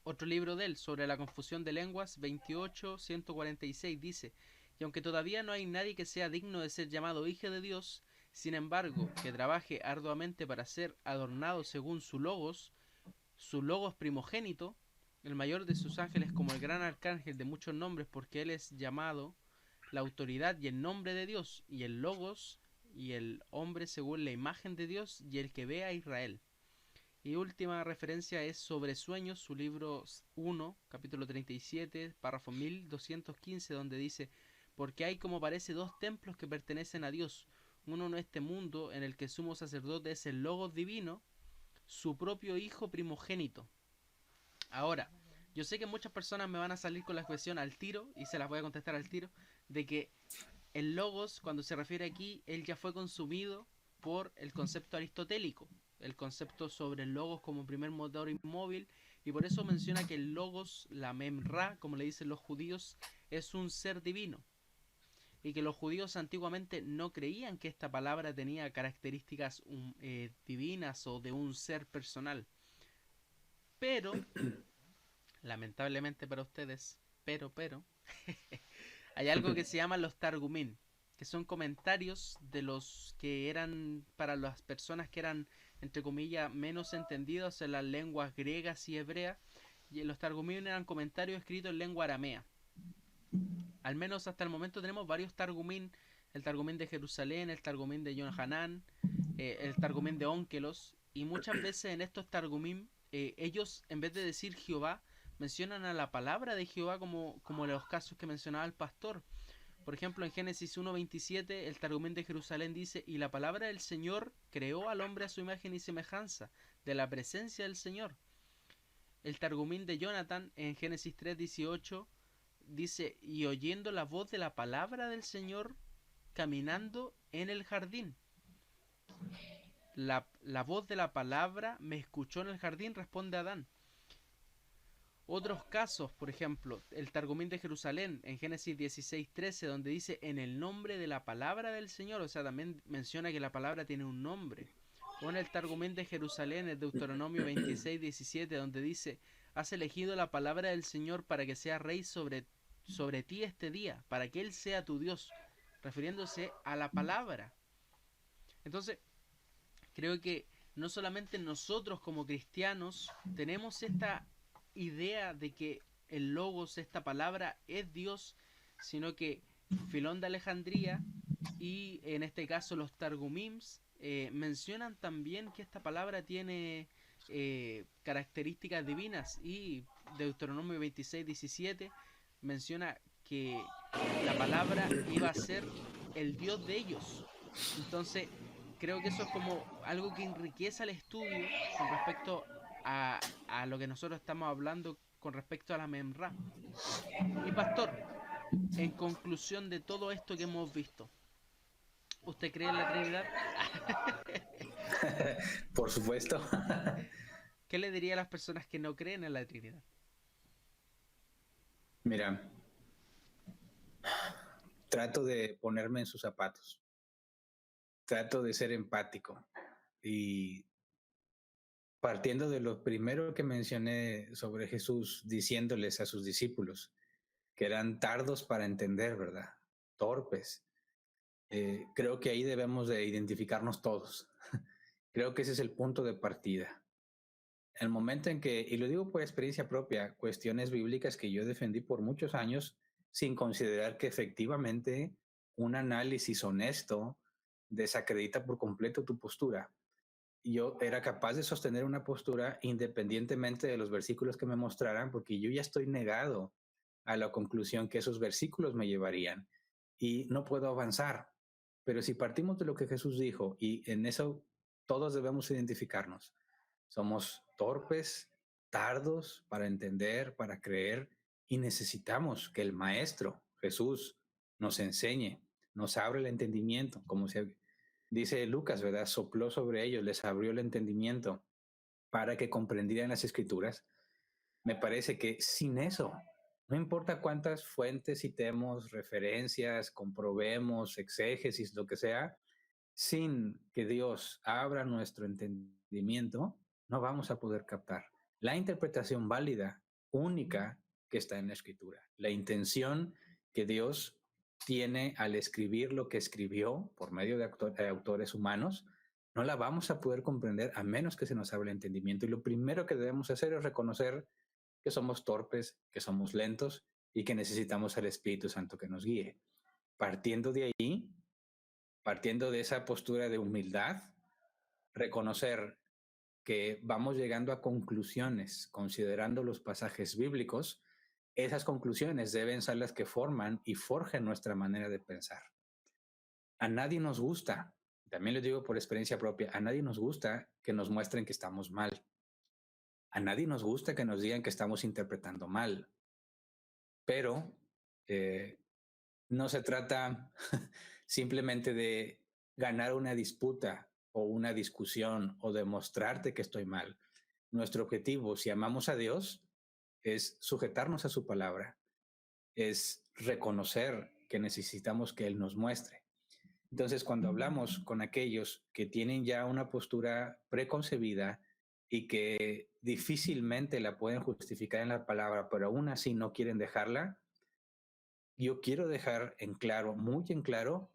S1: Otro libro de él, sobre la confusión de lenguas, 28-146, dice, y aunque todavía no hay nadie que sea digno de ser llamado hijo de Dios, sin embargo, que trabaje arduamente para ser adornado según su logos primogénito, el mayor de sus ángeles como el gran arcángel de muchos nombres, porque él es llamado la autoridad y el nombre de Dios, y el logos y el hombre según la imagen de Dios, y el que ve a Israel. Y última referencia es sobre sueños, su libro 1, capítulo 37, párrafo 1215, donde dice, porque hay como parece dos templos que pertenecen a Dios, uno en este mundo en el que sumo sacerdote es el logos divino, su propio hijo primogénito. Ahora, yo sé que muchas personas me van a salir con la cuestión al tiro, y se las voy a contestar al tiro, de que el logos, cuando se refiere aquí, él ya fue consumido por el concepto aristotélico, el concepto sobre el logos como primer motor inmóvil, y por eso menciona que el logos, la memra, como le dicen los judíos, es un ser divino, y que los judíos antiguamente no creían que esta palabra tenía características divinas o de un ser personal. Pero, lamentablemente para ustedes, pero, hay algo que se llama los targumín, que son comentarios de los que eran para las personas que eran, entre comillas, menos entendidos en las lenguas griegas y hebreas, y los targumín eran comentarios escritos en lengua aramea. Al menos hasta el momento tenemos varios targumín, el targumín de Jerusalén, el targumín de Yohanan, el targumín de Ónkelos, y muchas veces en estos targumín ellos, en vez de decir Jehová, mencionan a la palabra de Jehová como en los casos que mencionaba el pastor. Por ejemplo, en Génesis 1.27, el targumín de Jerusalén dice, y la palabra del Señor creó al hombre a su imagen y semejanza, de la presencia del Señor. El targumín de Jonathan, en Génesis 3.18, dice, y oyendo la voz de la palabra del Señor, caminando en el jardín. La voz de la palabra me escuchó en el jardín, responde Adán. Otros casos, por ejemplo, el Targumín de Jerusalén en Génesis 16:13, donde dice en el nombre de la palabra del Señor, o sea, también menciona que la palabra tiene un nombre. O en el Targumín de Jerusalén, en Deuteronomio 26:17, donde dice, has elegido la palabra del Señor para que sea rey sobre ti este día, para que Él sea tu Dios, refiriéndose a la palabra. Entonces, creo que no solamente nosotros como cristianos tenemos esta idea de que el Logos, esta palabra, es Dios, sino que Filón de Alejandría y en este caso los Targumims mencionan también que esta palabra tiene características divinas, y Deuteronomio 26:17 menciona que la palabra iba a ser el Dios de ellos. Entonces creo que eso es como algo que enriquece el estudio con respecto a lo que nosotros estamos hablando con respecto a la Memra. Y pastor, en conclusión de todo esto que hemos visto, ¿usted cree en la Trinidad?
S2: Por supuesto.
S1: ¿Qué le diría a las personas que no creen en la Trinidad?
S2: Mira, trato de ponerme en sus zapatos. Trato de ser empático. Y partiendo de lo primero que mencioné sobre Jesús, diciéndoles a sus discípulos que eran tardos para entender, ¿verdad? Torpes. Creo que ahí debemos de identificarnos todos. Creo que ese es el punto de partida. El momento en que, y lo digo por experiencia propia, cuestiones bíblicas que yo defendí por muchos años sin considerar que efectivamente un análisis honesto desacredita por completo tu postura. Yo era capaz de sostener una postura independientemente de los versículos que me mostraran, porque yo ya estoy negado a la conclusión que esos versículos me llevarían y no puedo avanzar. Pero si partimos de lo que Jesús dijo, y en eso todos debemos identificarnos, somos torpes, tardos para entender, para creer, y necesitamos que el Maestro, Jesús, nos enseñe, nos abra el entendimiento, como se dice Lucas, ¿verdad? Sopló sobre ellos, les abrió el entendimiento para que comprendieran las Escrituras. Me parece que sin eso, no importa cuántas fuentes citemos, referencias, comprobemos, exégesis, lo que sea, sin que Dios abra nuestro entendimiento, no vamos a poder captar la interpretación válida, única, que está en la Escritura. La intención que Dios tiene al escribir lo que escribió por medio de autores humanos, no la vamos a poder comprender a menos que se nos abra el entendimiento. Y lo primero que debemos hacer es reconocer que somos torpes, que somos lentos y que necesitamos al Espíritu Santo que nos guíe. Partiendo de ahí, partiendo de esa postura de humildad, reconocer que vamos llegando a conclusiones, considerando los pasajes bíblicos, esas conclusiones deben ser las que forman y forjen nuestra manera de pensar. A nadie nos gusta, también lo digo por experiencia propia, a nadie nos gusta que nos muestren que estamos mal. A nadie nos gusta que nos digan que estamos interpretando mal. Pero no se trata simplemente de ganar una disputa o una discusión o demostrarte que estoy mal. Nuestro objetivo, si amamos a Dios, es sujetarnos a su palabra, es reconocer que necesitamos que Él nos muestre. Entonces, cuando hablamos con aquellos que tienen ya una postura preconcebida y que difícilmente la pueden justificar en la palabra, pero aún así no quieren dejarla, yo quiero dejar en claro, muy en claro,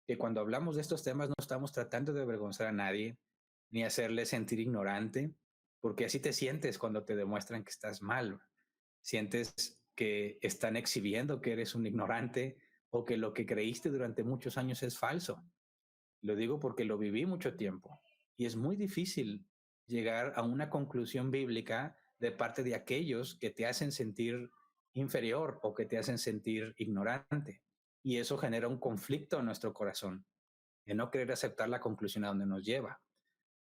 S2: que cuando hablamos de estos temas no estamos tratando de avergonzar a nadie, ni hacerle sentir ignorante, porque así te sientes cuando te demuestran que estás mal. Sientes que están exhibiendo que eres un ignorante o que lo que creíste durante muchos años es falso. Lo digo porque lo viví mucho tiempo y es muy difícil llegar a una conclusión bíblica de parte de aquellos que te hacen sentir inferior o que te hacen sentir ignorante. Y eso genera un conflicto en nuestro corazón, de no querer aceptar la conclusión a donde nos lleva.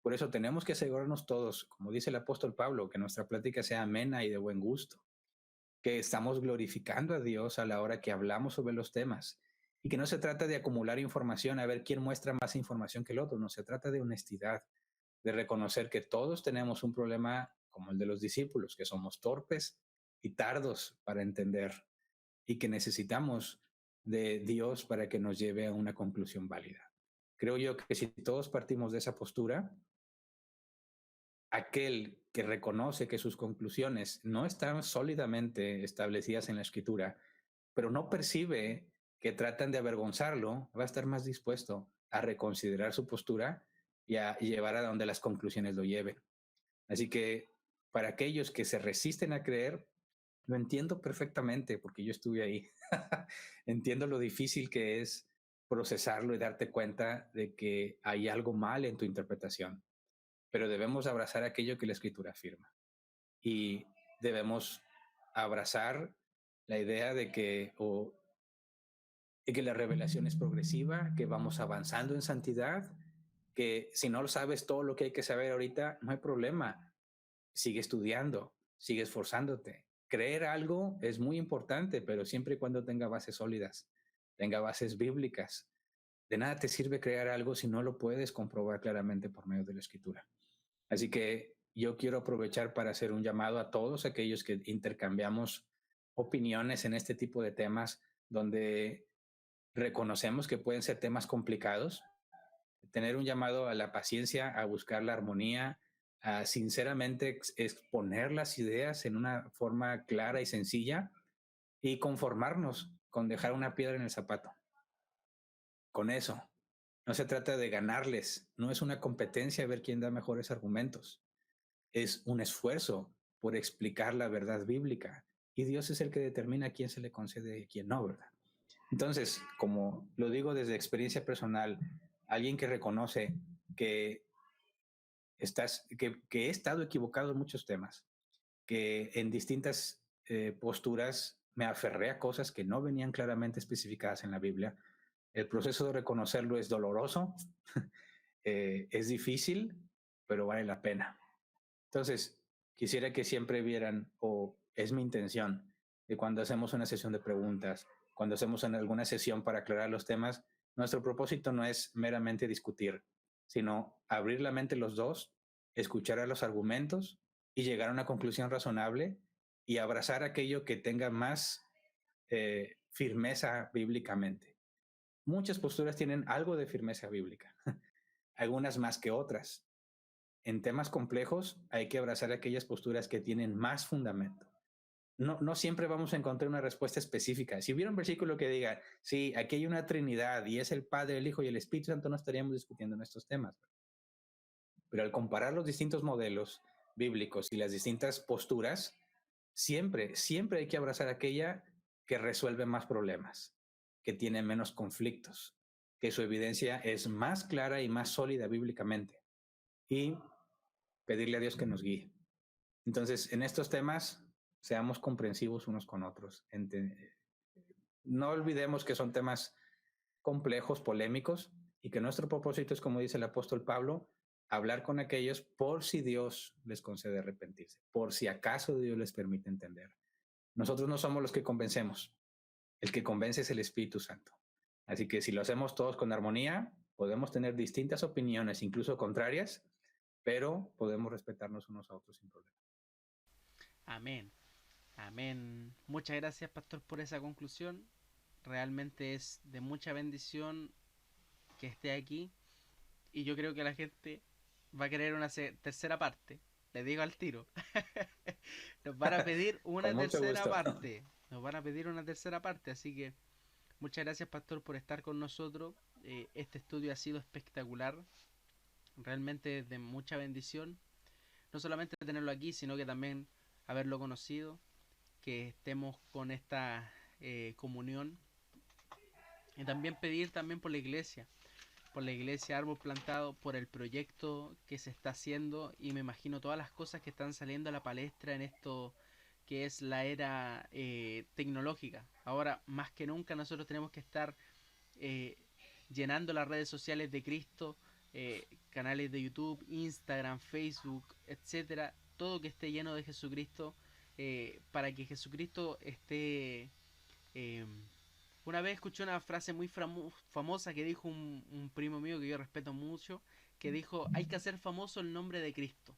S2: Por eso tenemos que asegurarnos todos, como dice el apóstol Pablo, que nuestra plática sea amena y de buen gusto, que estamos glorificando a Dios a la hora que hablamos sobre los temas y que no se trata de acumular información a ver quién muestra más información que el otro, no, se trata de honestidad, de reconocer que todos tenemos un problema como el de los discípulos, que somos torpes, y tardos para entender y que necesitamos de Dios para que nos lleve a una conclusión válida. Creo yo que si todos partimos de esa postura, aquel que reconoce que sus conclusiones no están sólidamente establecidas en la Escritura, pero no percibe que tratan de avergonzarlo, va a estar más dispuesto a reconsiderar su postura y a llevar a donde las conclusiones lo lleven. Así que para aquellos que se resisten a creer, lo entiendo perfectamente porque yo estuve ahí. Entiendo lo difícil que es procesarlo y darte cuenta de que hay algo mal en tu interpretación, pero debemos abrazar aquello que la Escritura afirma y debemos abrazar la idea de que la revelación es progresiva, que vamos avanzando en santidad, que si no sabes todo lo que hay que saber ahorita, no hay problema. Sigue estudiando, sigue esforzándote. Creer algo es muy importante, pero siempre y cuando tenga bases sólidas, tenga bases bíblicas. De nada te sirve crear algo si no lo puedes comprobar claramente por medio de la Escritura. Así que yo quiero aprovechar para hacer un llamado a todos aquellos que intercambiamos opiniones en este tipo de temas donde reconocemos que pueden ser temas complicados, tener un llamado a la paciencia, a buscar la armonía, a sinceramente exponer las ideas en una forma clara y sencilla y conformarnos con dejar una piedra en el zapato. Con eso, no se trata de ganarles, no es una competencia ver quién da mejores argumentos, es un esfuerzo por explicar la verdad bíblica y Dios es el que determina a quién se le concede y a quién no, ¿verdad? Entonces, como lo digo desde experiencia personal, alguien que reconoce que he estado equivocado en muchos temas, que en distintas posturas me aferré a cosas que no venían claramente especificadas en la Biblia. El proceso de reconocerlo es doloroso, es difícil, pero vale la pena. Entonces, quisiera que siempre vieran, o es mi intención, que cuando hacemos una sesión de preguntas, cuando hacemos alguna sesión para aclarar los temas, nuestro propósito no es meramente discutir, sino abrir la mente los dos, escuchar a los argumentos y llegar a una conclusión razonable y abrazar aquello que tenga más firmeza bíblicamente. Muchas posturas tienen algo de firmeza bíblica, algunas más que otras. En temas complejos hay que abrazar aquellas posturas que tienen más fundamento. No siempre vamos a encontrar una respuesta específica. Si hubiera un versículo que diga, sí, aquí hay una Trinidad y es el Padre, el Hijo y el Espíritu Santo, no estaríamos discutiendo en estos temas. Pero al comparar los distintos modelos bíblicos y las distintas posturas, siempre hay que abrazar aquella que resuelve más problemas, que tiene menos conflictos, que su evidencia es más clara y más sólida bíblicamente. Y pedirle a Dios que nos guíe. Entonces, en estos temas, seamos comprensivos unos con otros. No olvidemos que son temas complejos, polémicos, y que nuestro propósito es, como dice el apóstol Pablo, hablar con aquellos por si Dios les concede arrepentirse, por si acaso Dios les permite entender. Nosotros no somos los que convencemos, el que convence es el Espíritu Santo. Así que si lo hacemos todos con armonía, podemos tener distintas opiniones, incluso contrarias, pero podemos respetarnos unos a otros sin problema.
S1: Amén. Amén. Muchas gracias, pastor, por esa conclusión. Realmente es de mucha bendición que esté aquí. Y yo creo que la gente va a querer una tercera parte. Les digo al tiro. Nos van a pedir una tercera parte. Nos van a pedir una tercera parte. Así que muchas gracias, pastor, por estar con nosotros. Este estudio ha sido espectacular. Realmente es de mucha bendición. No solamente tenerlo aquí, sino que también haberlo conocido. Que estemos con esta comunión. Y también pedir también por la iglesia Árbol Plantado, por el proyecto que se está haciendo, y me imagino todas las cosas que están saliendo a la palestra en esto que es la era tecnológica. Ahora más que nunca nosotros tenemos que estar llenando las redes sociales de Cristo, canales de YouTube, Instagram, Facebook, etcétera, todo que esté lleno de Jesucristo, para que Jesucristo esté... Una vez escuché una frase muy famosa que dijo un primo mío que yo respeto mucho, que dijo, hay que hacer famoso el nombre de Cristo.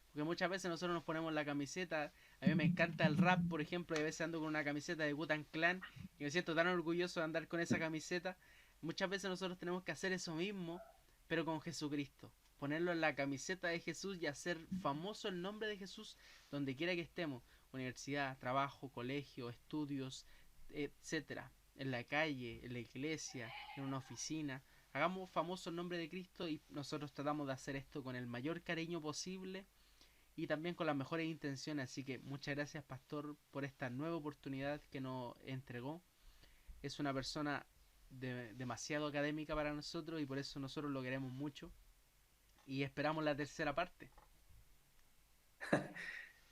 S1: Porque muchas veces nosotros nos ponemos la camiseta, a A mí me encanta el rap, por ejemplo, y a veces ando con una camiseta de Wu-Tang Clan y me siento tan orgulloso de andar con esa camiseta. Muchas veces nosotros tenemos que hacer eso mismo, pero con Jesucristo. Ponerlo en la camiseta de Jesús y hacer famoso el nombre de Jesús donde quiera que estemos. Universidad, trabajo, colegio, estudios, etcétera. En la calle, en la iglesia, en una oficina. Hagamos famoso el nombre de Cristo y nosotros tratamos de hacer esto con el mayor cariño posible y también con las mejores intenciones. Así que muchas gracias, pastor, por esta nueva oportunidad que nos entregó. Es una persona demasiado académica para nosotros y por eso nosotros lo queremos mucho y esperamos la tercera parte.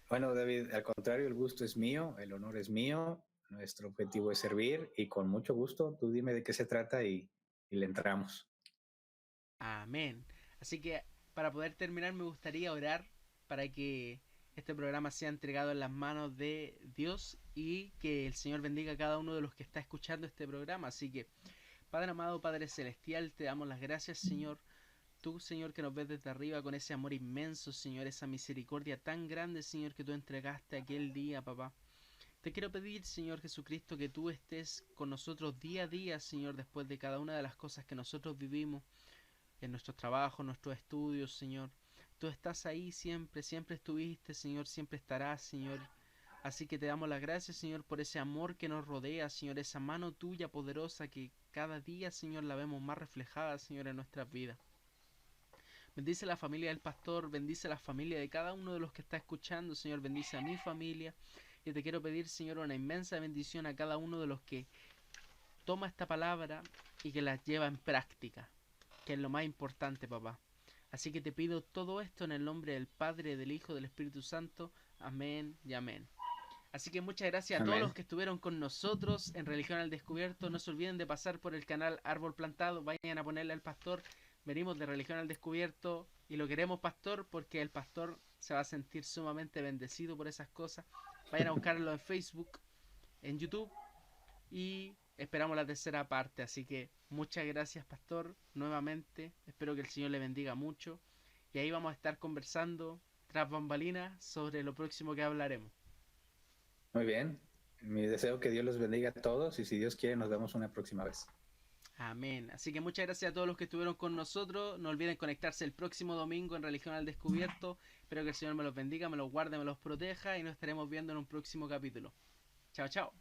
S2: Bueno, David, al contrario, el gusto es mío, el honor es mío, nuestro objetivo es servir y con mucho gusto, tú dime de qué se trata y le entramos.
S1: Amén. Así que para poder terminar me gustaría orar para que este programa sea entregado en las manos de Dios y que el Señor bendiga a cada uno de los que está escuchando este programa. Así que, Padre amado, Padre celestial, te damos las gracias, Señor. Tú, Señor, que nos ves desde arriba con ese amor inmenso, Señor, esa misericordia tan grande, Señor, que tú entregaste aquel día, papá. Te quiero pedir, Señor Jesucristo, que tú estés con nosotros día a día, Señor, después de cada una de las cosas que nosotros vivimos, en nuestros trabajos, nuestros estudios, Señor. Tú estás ahí siempre, siempre estuviste, Señor, siempre estarás, Señor. Así que te damos las gracias, Señor, por ese amor que nos rodea, Señor, esa mano tuya poderosa que cada día, Señor, la vemos más reflejada, Señor, en nuestras vidas. Bendice la familia del pastor, bendice la familia de cada uno de los que está escuchando, Señor, bendice a mi familia. Y te quiero pedir, Señor, una inmensa bendición a cada uno de los que toma esta palabra y que la lleva en práctica, que es lo más importante, papá. Así que te pido todo esto en el nombre del Padre, del Hijo, del Espíritu Santo. Amén y amén. Así que muchas gracias a todos los que estuvieron con nosotros en Religión al Descubierto. No se olviden de pasar por el canal Árbol Plantado. Vayan a ponerle al pastor. Venimos de Religión al Descubierto y lo queremos, pastor, porque el pastor se va a sentir sumamente bendecido por esas cosas. Vayan a buscarlo en Facebook, en YouTube y esperamos la tercera parte. Así que muchas gracias, pastor, nuevamente. Espero que el Señor le bendiga mucho y ahí vamos a estar conversando tras bambalinas sobre lo próximo que hablaremos.
S2: Muy bien, mi deseo que Dios los bendiga a todos y si Dios quiere nos vemos una próxima vez.
S1: Amén. Así que muchas gracias a todos los que estuvieron con nosotros. No olviden conectarse el próximo domingo en Religión al Descubierto. Espero que el Señor me los bendiga, me los guarde, me los proteja y nos estaremos viendo en un próximo capítulo. Chao, chao.